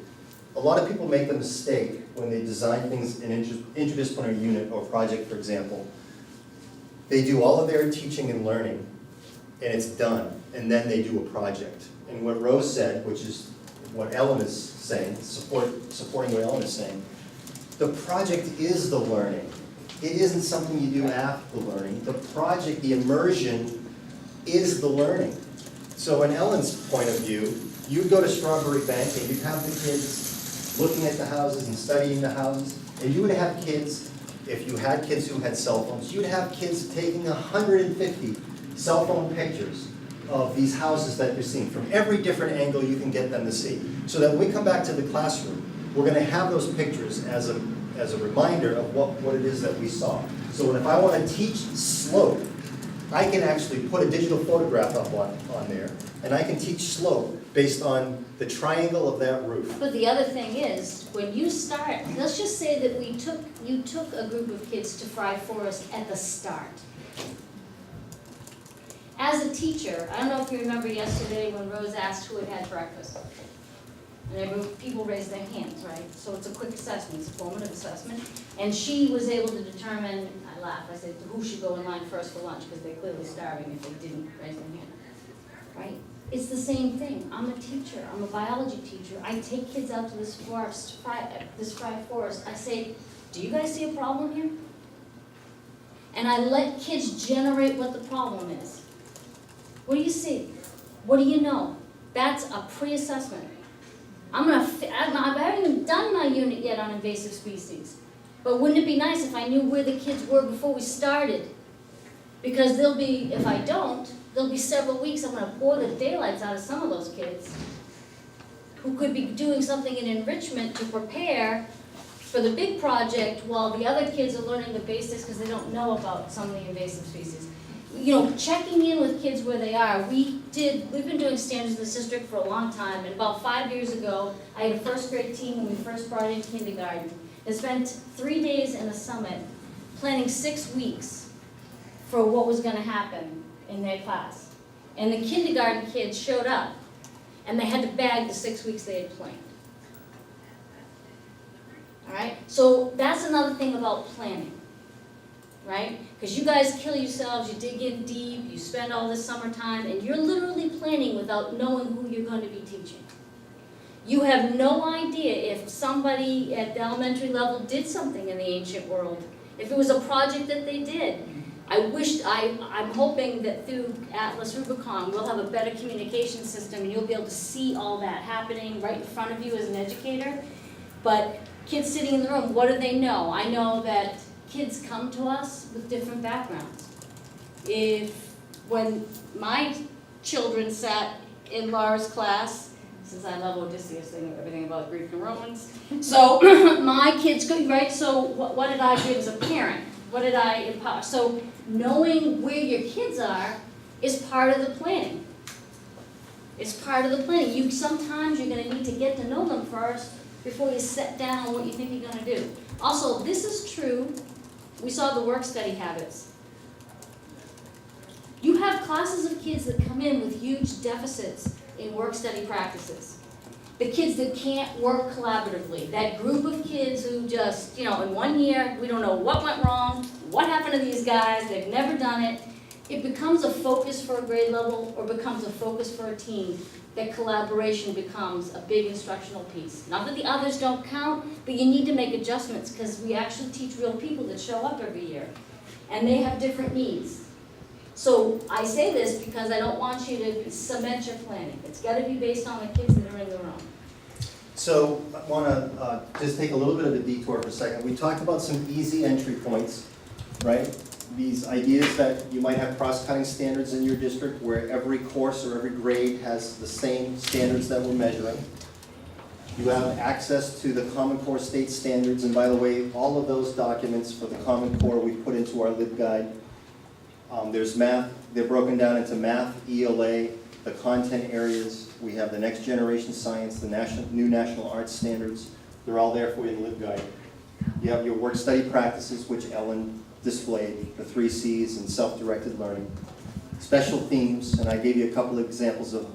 A lot of people make the mistake when they design things in interdisciplinary unit or project, for example. They do all of their teaching and learning, and it's done, and then they do a project. And what Rose said, which is what Ellen is saying, supporting what Ellen is saying. The project is the learning. It isn't something you do after the learning. The project, the immersion, is the learning. So in Ellen's point of view, you'd go to Strawberry Bank and you'd have the kids looking at the houses and studying the houses, and you would have kids, if you had kids who had cell phones, you'd have kids taking 150 cell phone pictures of these houses that you're seeing from every different angle you can get them to see. So that when we come back to the classroom, we're going to have those pictures as a reminder of what it is that we saw. So if I want to teach slope, I can actually put a digital photograph up on there, and I can teach slope based on the triangle of that roof. But the other thing is, when you start, let's just say that you took a group of kids to Fry Forest at the start. As a teacher, I don't know if you remember yesterday when Rose asked who had had breakfast. And people raised their hands, right? So it's a quick assessment, it's a formative assessment. And she was able to determine, I laughed, I said, who should go in line first for lunch, because they're clearly starving if they didn't raise their hand, right? It's the same thing. I'm a teacher, I'm a biology teacher. I take kids out to this forest, this Fry Forest. I say, do you guys see a problem here? And I let kids generate what the problem is. What do you see? What do you know? That's a pre-assessment. I haven't even done my unit yet on invasive species. But wouldn't it be nice if I knew where the kids were before we started? Because if I don't, there'll be several weeks I'm gonna bore the daylights out of some of those kids who could be doing something in enrichment to prepare for the big project while the other kids are learning the basics because they don't know about some of the invasive species. You know, checking in with kids where they are. We've been doing standards in this district for a long time, and about 5 years ago, I had a first grade team when we first brought in kindergarten. They spent 3 days in a summit, planning 6 weeks for what was gonna happen in their class. And the kindergarten kids showed up, and they had to bag the 6 weeks they had planned. All right, so that's another thing about planning. Right? Because you guys kill yourselves, you dig in deep, you spend all this summertime, and you're literally planning without knowing who you're going to be teaching. You have no idea if somebody at the elementary level did something in the ancient world, if it was a project that they did. I'm hoping that through Atlas Rubicon, we'll have a better communication system, and you'll be able to see all that happening right in front of you as an educator. But kids sitting in the room, what do they know? I know that kids come to us with different backgrounds. When my children sat in Laura's class, since I love Odysseus, they know everything about Greek and Romans. So my kids could, right? So what did I give as a parent? What did I empower? So knowing where your kids are is part of the planning. It's part of the planning. Sometimes you're going to need to get to know them first before you set down on what you think you're going to do. Also, this is true. We saw the work study habits. You have classes of kids that come in with huge deficits in work study practices. The kids that can't work collaboratively. That group of kids who just, in 1 year, we don't know what went wrong, what happened to these guys, they've never done it. It becomes a focus for a grade level or becomes a focus for a team. That collaboration becomes a big instructional piece. Not that the others don't count, but you need to make adjustments because we actually teach real people that show up every year. And they have different needs. So I say this because I don't want you to cement your planning. It's got to be based on the kids that are in the room. So I want to just take a little bit of a detour for a second. We talked about some easy entry points, right? These ideas that you might have cross-cutting standards in your district where every course or every grade has the same standards that we're measuring. You have access to the Common Core state standards, and by the way, all of those documents for the Common Core we put into our LibGuide. There's math, they're broken down into math, ELA, the content areas. We have the next generation science, the new national arts standards. They're all there for you in LibGuide. You have your work study practices, which Ellen displayed, the 3 C's and self-directed learning. Special themes, and I gave you a couple of examples of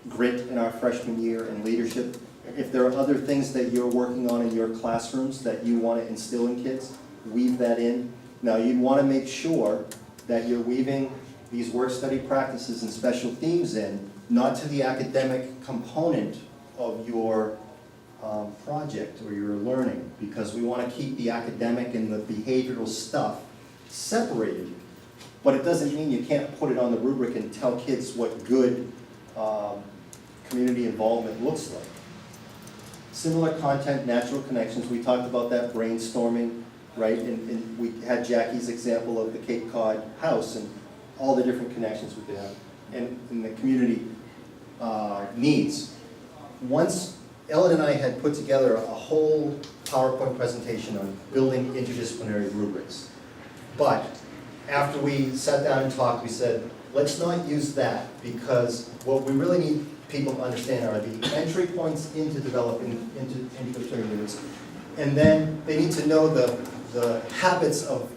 grit in our freshman year and leadership. If there are other things that you're working on in your classrooms that you want to instill in kids, weave that in. Now you'd want to make sure that you're weaving these work study practices and special themes in, not to the academic component of your project or your learning, because we want to keep the academic and the behavioral stuff separated. But it doesn't mean you can't put it on the rubric and tell kids what good community involvement looks like. Similar content, natural connections, we talked about that brainstorming, right? And we had Jackie's example of the Cape Cod house and all the different connections we could have, and the community needs. Once Ellen and I had put together a whole PowerPoint presentation on building interdisciplinary rubrics. But after we sat down and talked, we said, let's not use that, because what we really need people to understand are the entry points into developing interdisciplinary rubrics. And then they need to know the habits of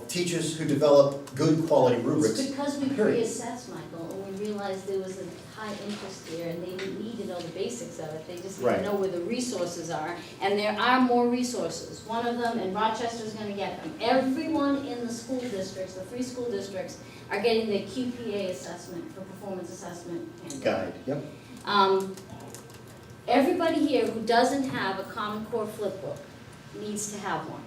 teachers who develop good quality rubrics. It's because we period. reassessed, Michael, and we realized there was a high interest here, and they didn't need to know the basics of it, they just need Right. to know where the resources are, and there are more resources. One of them, and Rochester's gonna get them, everyone in the school districts, the 3 school districts, are getting the QPA assessment for performance assessment. Guide, yep. Everybody here who doesn't have a Common Core flipbook needs to have one.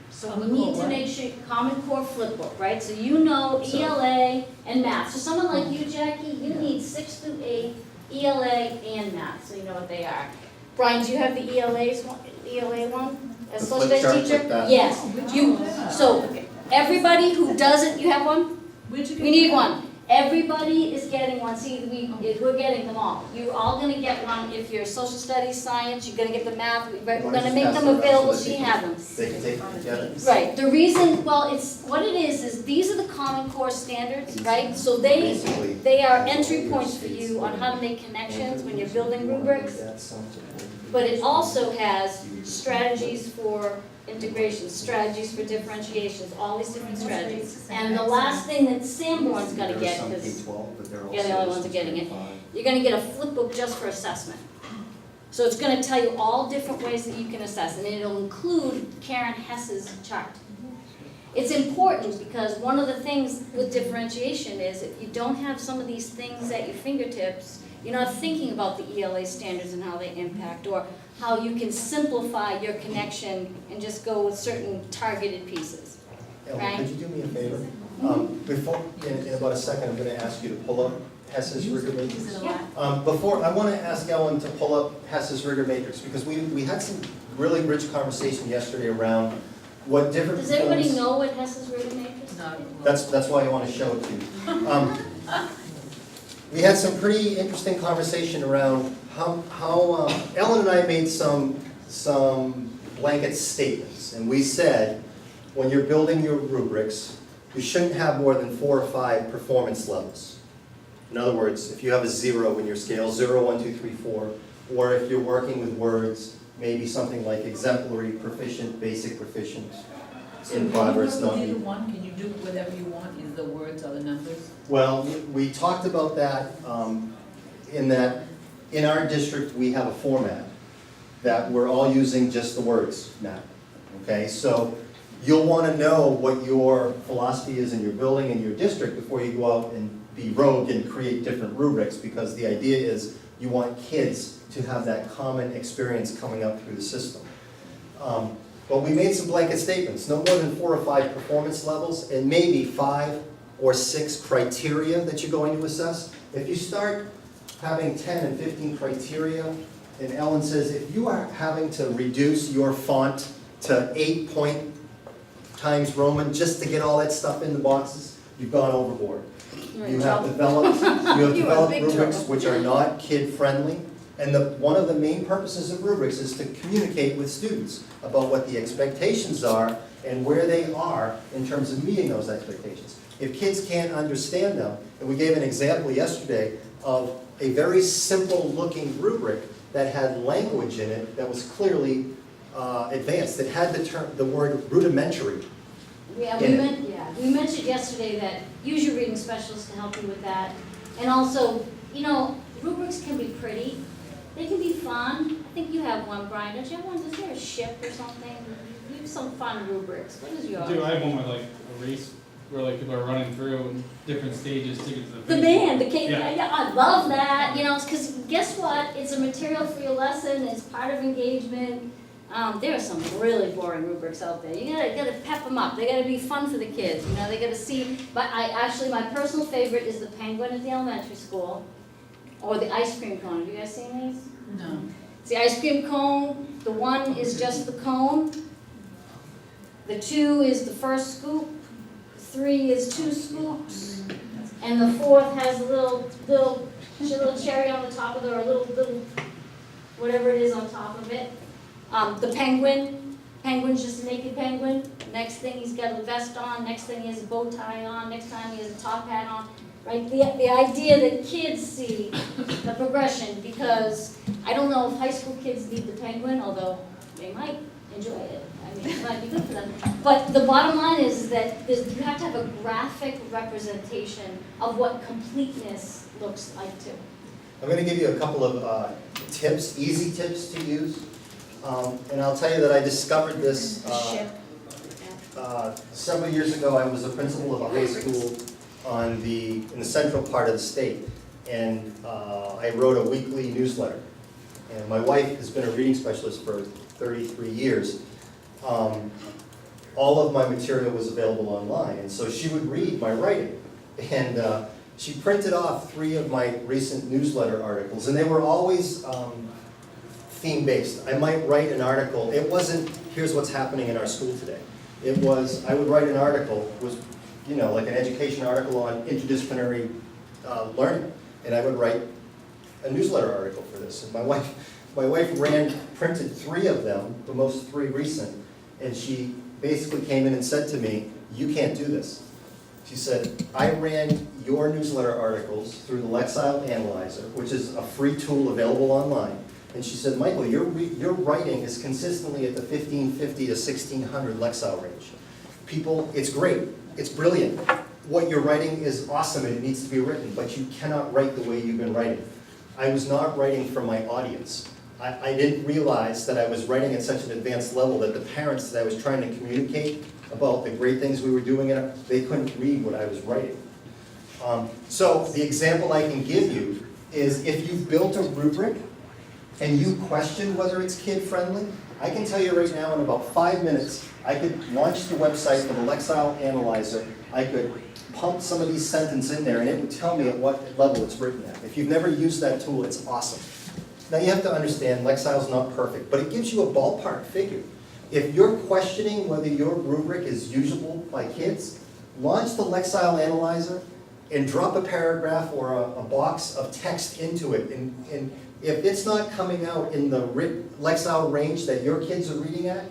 So we Common need Core to what? make sure, Common Core flipbook, right? So you know So- ELA and math. So someone like you, Jackie, you need 6 through 8, ELA and math, so you know what they are. Brian, do you have the ELA one? As The social flip chart studies teacher? with that? Yes. Which You, one is that? so everybody who doesn't, you have one? Where'd you get We need that? one. Everybody is getting one. See, we're getting them all. You're all gonna get one if you're social studies, science, you're gonna get the math, we're Wanna gonna just make pass them it around available so so that you they have them. They can take it together. Right, the reason, well, it's, what it is these are the Common Core standards, right? So Basically, they are all entry your points for states you on how to make connections when you're building rubrics. That sounds important. But it also has strategies for integration, strategies for differentiations, all these different strategies. And the last thing that Sanborn's gonna There are get, some because K-12, but they're yeah, the also only ones that are getting it. 5. you're gonna get a flip book just for assessment. So it's gonna tell you all different ways that you can assess, and it'll include Karen Hess's chart. It's important because one of the things with differentiation is if you don't have some of these things at your fingertips, you're not thinking about the ELA standards and how they impact, or how you can simplify your connection and just go with certain targeted pieces. Ellen, Right. could you do me a favor? Before, in about a second, I'm gonna ask you to pull up Hess's rigor matrix. Before, I wanna ask Ellen to pull up Hess's rigor matrix, because we had some really rich conversation yesterday around what different Does everybody forms- know what Hess's rigor matrix is? No. That's why I wanna show it to you. We had some pretty interesting conversation around how Ellen and I made some blanket statements, and we said, when you're building your rubrics, you shouldn't have more than 4 or 5 performance levels. In other words, if you have a 0 in your scale, 0, 1, 2, 3, 4, or if you're working with words, maybe something like exemplary, proficient, basic proficient, in progress, not Either me. one, can you do whatever you want, either the words or the numbers? Well, we talked about that, in that, in our district, we have a format that we're all using just the words now, okay? So you'll wanna know what your philosophy is in your building and your district before you go out and be rogue and create different rubrics, because the idea is you want kids to have that common experience coming up through the system. But we made some blanket statements, no more than 4 or 5 performance levels, and maybe 5 or 6 criteria that you're going to assess. If you start having 10 and 15 criteria, and Ellen says, if you are having to reduce your font to 8 point Times Roman just to get all that stuff in the boxes, you've gone overboard. You have developed rubrics which are not kid-friendly. And one of the main purposes of rubrics is to communicate with students about what the expectations are and where they are in terms of meeting those expectations. If kids can't understand them, and we gave an example yesterday of a very simple-looking rubric that had language in it that was clearly advanced, that had the word rudimentary. Yeah, we mentioned yesterday that use your reading specialist to help you with that. And also, you know, rubrics can be pretty, they can be fun. I think you have one, Brian, don't you have one? Is there a ship or something? You have some fun rubrics. What is yours? I have one with like a race where like people are running through in different stages to get to the The finish band, line. the kid, Yeah. yeah, I love that, you know, because guess what? It's a material for your lesson, it's part of engagement. There are some really boring rubrics out there. You gotta pep them up. They gotta be fun for the kids, you know, they gotta see. But my personal favorite is the penguin at the elementary school, or the ice cream cone. Have you guys seen these? No. It's the ice cream cone, the one is just the cone. The 2 is the first scoop, 3 is 2 scoops, and the 4th has a little cherry on the top of it, or a little, whatever it is on top of it. The penguin's just a naked penguin. Next thing he's got a vest on, next thing he has a bow tie on, next time he has a top hat on. Right, the idea that kids see the progression, because I don't know if high school kids need the penguin, although they might enjoy it. I mean, it might be good for them. But the bottom line is that you have to have a graphic representation of what completeness looks like too. I'm going to give you a couple of tips, easy tips to use. And I'll tell you that I discovered this several years ago. I was a principal of a high school in the central part of the state. And I wrote a weekly newsletter. And my wife has been a reading specialist for 33 years. All of my material was available online, and so she would read my writing. And she printed off 3 of my recent newsletter articles, and they were always theme-based. I might write an article. It wasn't, here's what's happening in our school today. It was, I would write an article, was, you know, like an education article on interdisciplinary learning, and I would write a newsletter article for this. And my wife printed 3 of them, the most 3 recent, and she basically came in and said to me, you can't do this. She said, I ran your newsletter articles through the Lexile Analyzer, which is a free tool available online. And she said, Michael, your writing is consistently at the 1550 to 1600 Lexile range. People, it's great, it's brilliant. What you're writing is awesome and it needs to be written, but you cannot write the way you've been writing. I was not writing for my audience. I didn't realize that I was writing at such an advanced level that the parents that I was trying to communicate about the great things we were doing, they couldn't read what I was writing. So the example I can give you is if you've built a rubric and you question whether it's kid-friendly, I can tell you right now in about 5 minutes, I could launch the website for the Lexile Analyzer, I could pump some of these sentences in there and it would tell me at what level it's written at. If you've never used that tool, it's awesome. Now you have to understand, Lexile's not perfect, but it gives you a ballpark figure. If you're questioning whether your rubric is usable by kids, launch the Lexile Analyzer and drop a paragraph or a box of text into it. And if it's not coming out in the Lexile range that your kids are reading at,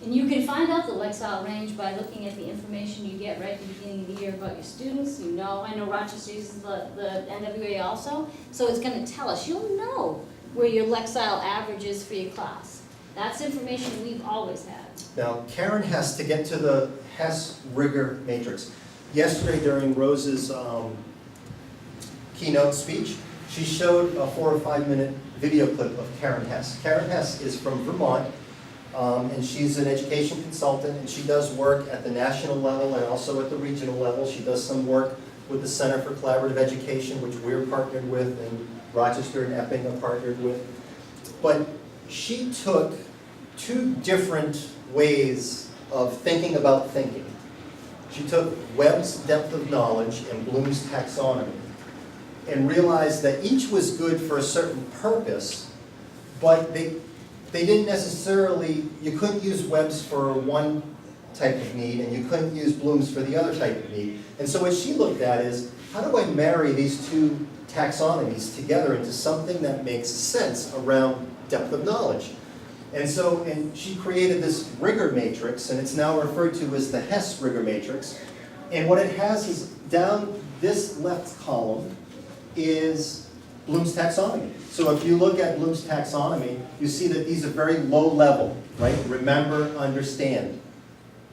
And you can find out the Lexile range by looking at the information you get right at the beginning of the year about your students. You know, I know Rochester uses the NWA also, so it's going to tell us. You'll know where your Lexile average is for your class. That's information we've always had. now Karen has to get to the Hess rigor matrix. Yesterday during Rose's keynote speech, she showed a 4 or 5 minute video clip of Karen Hess. Karen Hess is from Vermont. And she's an education consultant, and she does work at the national level and also at the regional level. She does some work with the Center for Collaborative Education, which we're partnered with, and Rochester and Epping are partnered with. But she took 2 different ways of thinking about thinking. She took Webb's depth of knowledge and Bloom's taxonomy and realized that each was good for a certain purpose, but they didn't necessarily, you couldn't use Webb's for one type of need and you couldn't use Bloom's for the other type of need. And so what she looked at is, how do I marry these 2 taxonomies together into something that makes sense around depth of knowledge? And so, and she created this rigor matrix, and it's now referred to as the Hess rigor matrix. And what it has is down this left column is Bloom's taxonomy. So if you look at Bloom's taxonomy, you see that these are very low level, right? Remember, understand.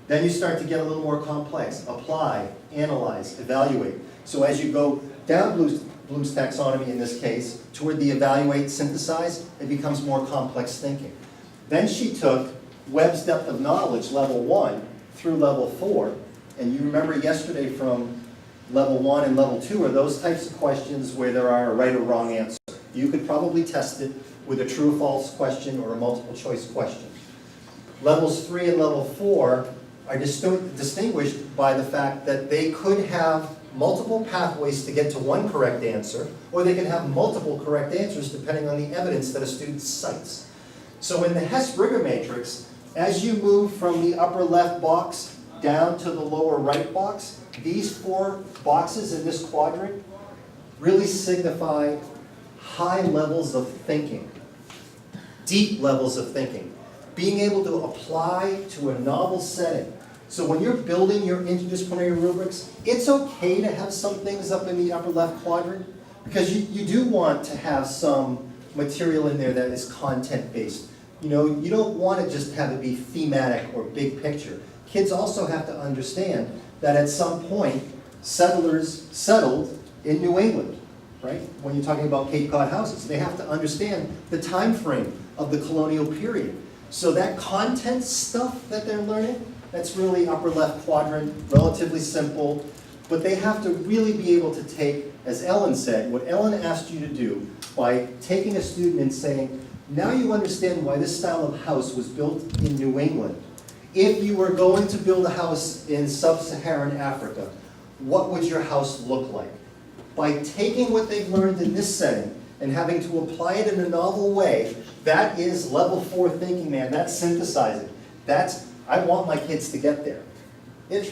Then you start to get a little more complex. Apply, analyze, evaluate. So as you go down Bloom's taxonomy in this case, toward the evaluate, synthesize, it becomes more complex thinking. Then she took Webb's depth of knowledge, level 1, through level 4, And you remember yesterday from level 1 and level 2 are those types of questions where there are a right or wrong answer. You could probably test it with a true or false question or a multiple choice question. Levels 3 and level 4 are distinguished by the fact that they could have multiple pathways to get to one correct answer, or they could have multiple correct answers depending on the evidence that a student cites. So in the Hess-Brigger matrix, as you move from the upper left box down to the lower right box, these 4 boxes in this quadrant really signify high levels of thinking, deep levels of thinking, being able to apply to a novel setting. So when you're building your interdisciplinary rubrics, it's okay to have some things up in the upper left quadrant, because you do want to have some material in there that is content-based. You know, you don't want to just have it be thematic or big picture. Kids also have to understand that at some point, settlers settled in New England, right? When you're talking about Cape Cod houses, they have to understand the time frame of the colonial period. So that content stuff that they're learning, that's really upper left quadrant, relatively simple, but they have to really be able to take, as Ellen said, what Ellen asked you to do by taking a student and saying, now you understand why this style of house was built in New England. If you were going to build a house in sub-Saharan Africa, what would your house look like? By taking what they've learned in this setting and having to apply it in a novel way, that is level 4 thinking, man. That's synthesizing. I want my kids to get there.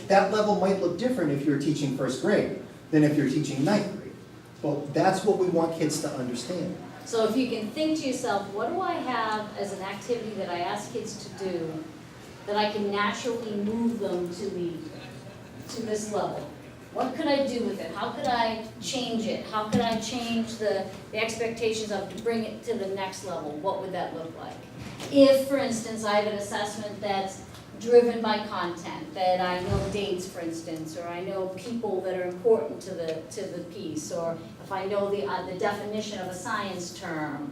That level might look different if you're teaching first grade than if you're teaching ninth grade. But that's what we want kids to understand. So if you can think to yourself, what do I have as an activity that I ask kids to do that I can naturally move them to this level? What could I do with it? How could I change it? How could I change the expectations of to bring it to the next level? What would that look like? If, for instance, I have an assessment that's driven by content, that I know dates, for instance, or I know people that are important to the piece, or if I know the definition of a science term,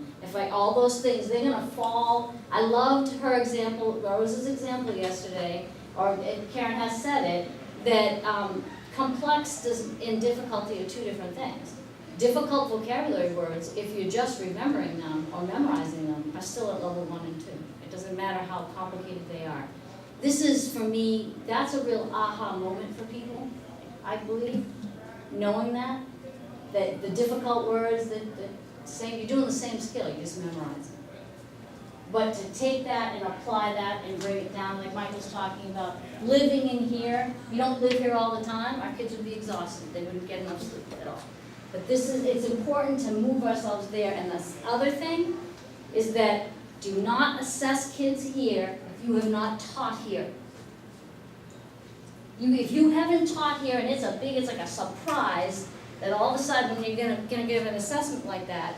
all those things, they're gonna fall. I loved her example, Rose's example yesterday, or Karen has said it, that complex and difficulty are 2 different things. Difficult vocabulary words, if you're just remembering them or memorizing them, are still at level 1 and 2. It doesn't matter how complicated they are. This is, for me, that's a real aha moment for people, I believe, knowing that the difficult words, you're doing the same skill, you just memorize it. But to take that and apply that and bring it down, like Michael's talking about, living in here, you don't live here all the time, our kids would be exhausted, they wouldn't get enough sleep at all. But it's important to move ourselves there, and the other thing is that do not assess kids here if you have not taught here. If you haven't taught here and it's like a surprise that all of a sudden you're gonna give an assessment like that,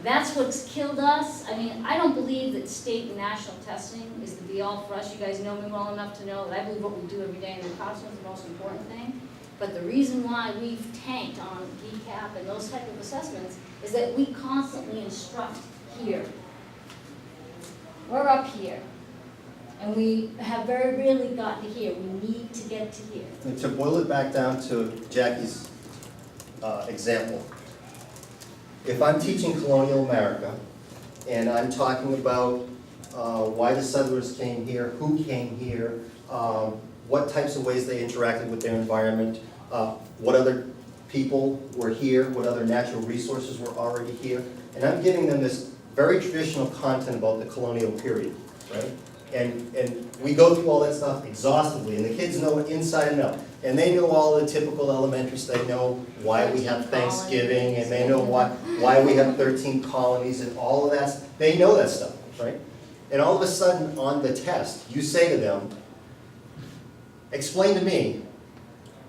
that's what's killed us. I mean, I don't believe that state and national testing is the be-all for us. You guys know me well enough to know that I believe what we do every day in the classroom is the most important thing. But the reason why we've tanked on VCAP and those type of assessments is that we constantly instruct here. We're up here. And we have very rarely got to here. We need to get to here. And to boil it back down to Jackie's example, if I'm teaching colonial America and I'm talking about why the settlers came here, who came here, what types of ways they interacted with their environment, what other people were here, what other natural resources were already here, and I'm giving them this very traditional content about the colonial period, right? And we go through all that stuff exhaustively, and the kids know it inside and out. And they know all the typical elementary stuff. They know why we have Thanksgiving, and they know why we have 13 colonies and all of that. They know that stuff, right? And all of a sudden on the test, you say to them, explain to me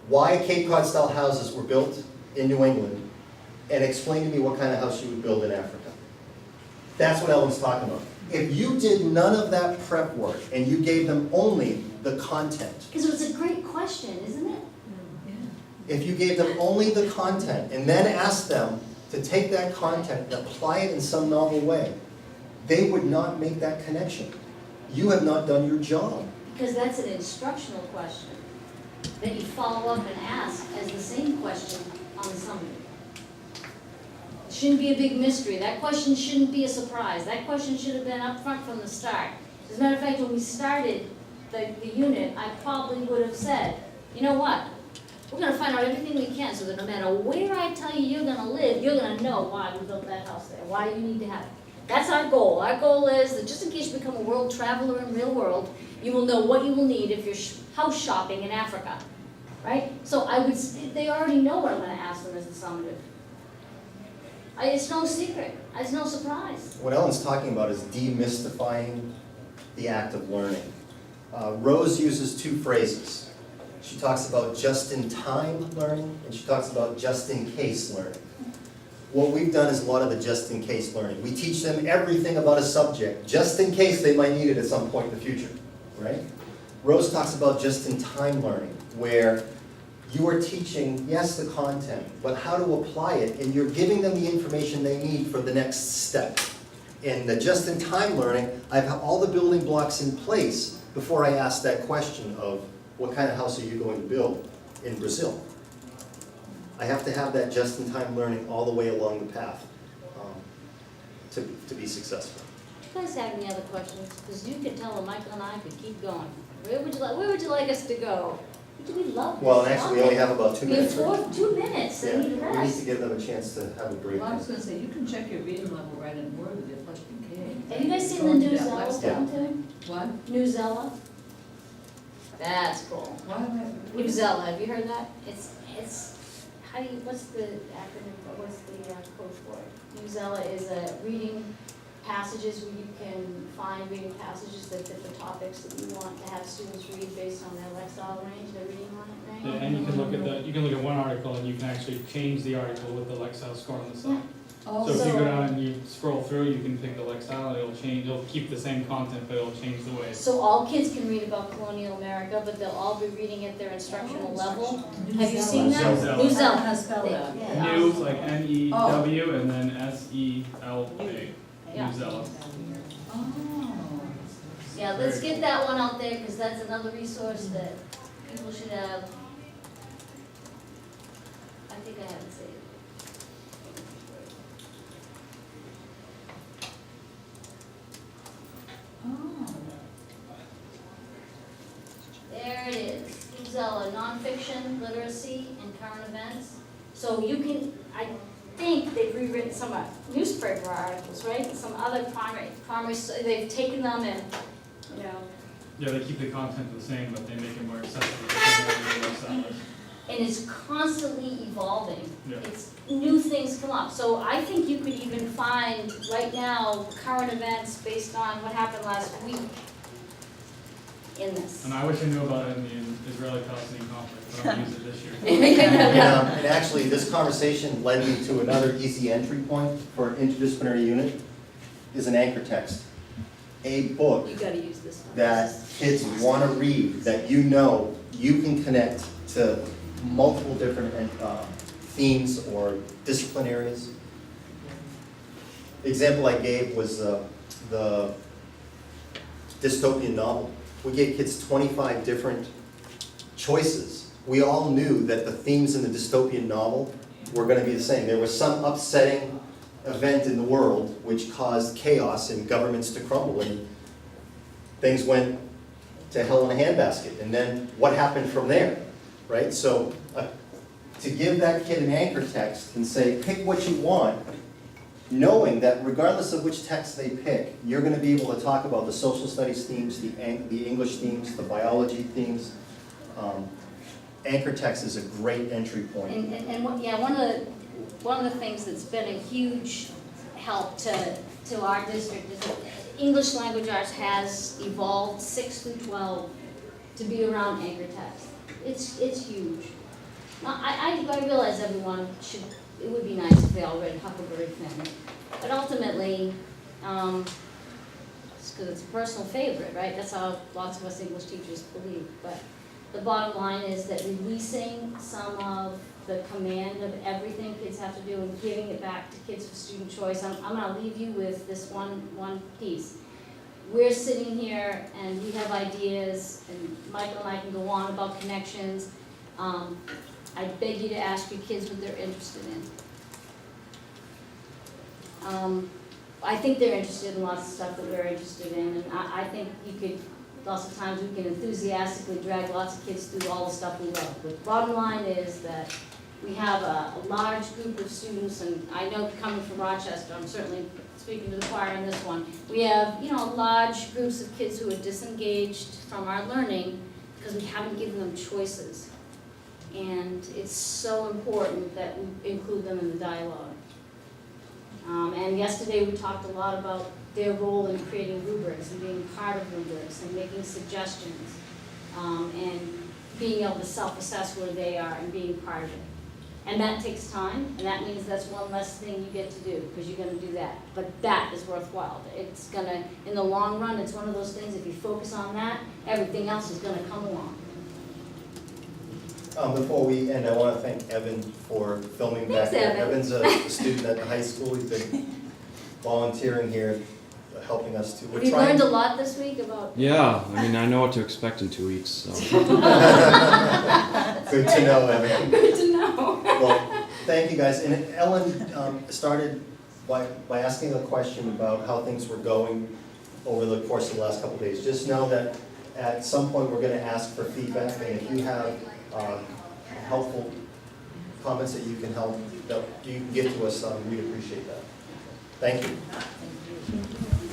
why Cape Cod style houses were built in New England, and explain to me what kind of house you would build in Africa. That's what Ellen's talking about. If you did none of that prep work and you gave them only the content. Because it's a great question, isn't it? If you gave them only the content and then asked them to take that content and apply it in some novel way, they would not make that connection. You have not done your job. Because that's an instructional question. that you follow up and ask as the same question on the summative. It shouldn't be a big mystery. That question shouldn't be a surprise. That question should have been up front from the start. As a matter of fact, when we started the unit, I probably would have said, you know what? We're gonna find out everything we can so that no matter where I tell you you're gonna live, you're gonna know why we built that house there, why you need to have it. That's our goal. Our goal is that just in case you become a world traveler in real world, you will know what you will need if you're house shopping in Africa, right? So they already know what I'm gonna ask them as a summative. It's no secret, it's no surprise. What Ellen's talking about is demystifying the act of learning. Rose uses two phrases. She talks about just-in-time learning, and she talks about just-in-case learning. What we've done is a lot of the just-in-case learning. We teach them everything about a subject, just in case they might need it at some point in the future, right? Rose talks about just-in-time learning, where you are teaching, yes, the content, but how to apply it, and you're giving them the information they need for the next step. In the just-in-time learning, I have all the building blocks in place before I ask that question of what kind of house are you going to build in Brazil? I have to have that just-in-time learning all the way along the path to be successful. You guys have any other questions? Because you could tell them Michael and I could keep going. Where would you like us to go? We love this. Well, and actually, we only have about 2 We have minutes. 2 minutes, Yeah, they need to we need to rest. give them a chance to have a break. Well, I was gonna say, you can check your reading level right in Word with your flushing K. Have you guys seen Go the into new that Zella website. thing too? What? New Zella? That's cool. Why am I? New Zella, have you heard that? How do you, what's the acronym, what's the code for it? New Zella is a reading passages where you can find reading passages that fit the topics that you want to have students read based on their Lexile range, their reading on it, Yeah, right? and you can look at one article and you can actually change the article with the Lexile score on the side. Oh, So if you So- go down and you scroll through, you can pick the Lexile, and it'll keep the same content, but it'll change the way. So all kids can read about colonial America, but they'll all be reading at their instructional level? Have you seen that? New Zella. New Zella. How to spell that? Yeah. New, like N-E-W, and then S-E-L-A, Yeah. New Zella. Oh. Yeah, let's get that one out there, because that's another resource that people should have. I think I have it saved. Oh. There it is, Zella, nonfiction, literacy, and current events. So you can, I think they've rewritten some newspaper articles, right? And some other primary, they've taken them and, you know, Yeah, they keep the content the same, but they make it more accessible to Lexile. and it's constantly evolving. Yeah. It's, new things come up. So I think you could even find, right now, current events based on what happened last week in this. And I wish I knew about it in the Israeli-Palestinian conflict, but I'm gonna use it this year. And actually, this conversation led me to another easy entry point for an interdisciplinary unit, is an anchor text. A book You gotta use this one. that kids want to read, that you know you can connect to multiple different themes or discipline areas. The example I gave was the dystopian novel. We gave kids 25 different choices. We all knew that the themes in the dystopian novel were going to be the same. There was some upsetting event in the world which caused chaos and governments to crumble, and things went to hell in a handbasket. And then what happened from there, right? So to give that kid an anchor text and say, pick what you want, knowing that regardless of which text they pick, you're going to be able to talk about the social studies themes, the English themes, the biology themes. Anchor text is a great entry point. And one of the things that's been a huge help to our district is that English language arts has evolved 6 through 12 to be around anchor text. It's huge. Now, I realize everyone should, it would be nice if they all read Huckleberry Finn, but ultimately, it's because it's a personal favorite, right? That's how lots of us English teachers believe. But the bottom line is that releasing some of the command of everything kids have to do and giving it back to kids for student choice. I'm gonna leave you with this one piece. We're sitting here and we have ideas, and Michael and I can go on about connections, I beg you to ask your kids what they're interested in. I think they're interested in lots of stuff that we're interested in, and I think you could, lots of times we can enthusiastically drag lots of kids through all the stuff we love. But the bottom line is that we have a large group of students, and I know coming from Rochester, I'm certainly speaking to the choir on this one. We have, large groups of kids who are disengaged from our learning because we haven't given them choices. And it's so important that we include them in the dialogue. And yesterday we talked a lot about their role in creating rubrics and being part of rubrics and making suggestions, and being able to self-assess where they are and being part of it. And that takes time, and that means that's one less thing you get to do, because you're gonna do that. But that is worthwhile. It's gonna, in the long run, it's one of those things, if you focus on that, everything else is gonna come along. Before we end, I want to thank Evan for filming back Thanks, there. Evan. Evan's a student at the high school. He's been volunteering here, helping us to. Have you learned a lot this week about? Yeah, I mean, I know what to expect in 2 weeks, so. Good to know, Evan. Good to know. Well, thank you guys. And Ellen started by asking a question about how things were going over the course of the last couple of days. Just know that at some point we're going to ask for feedback, and if you have helpful comments that you can give to us, we'd appreciate that. Thank you. Thank you.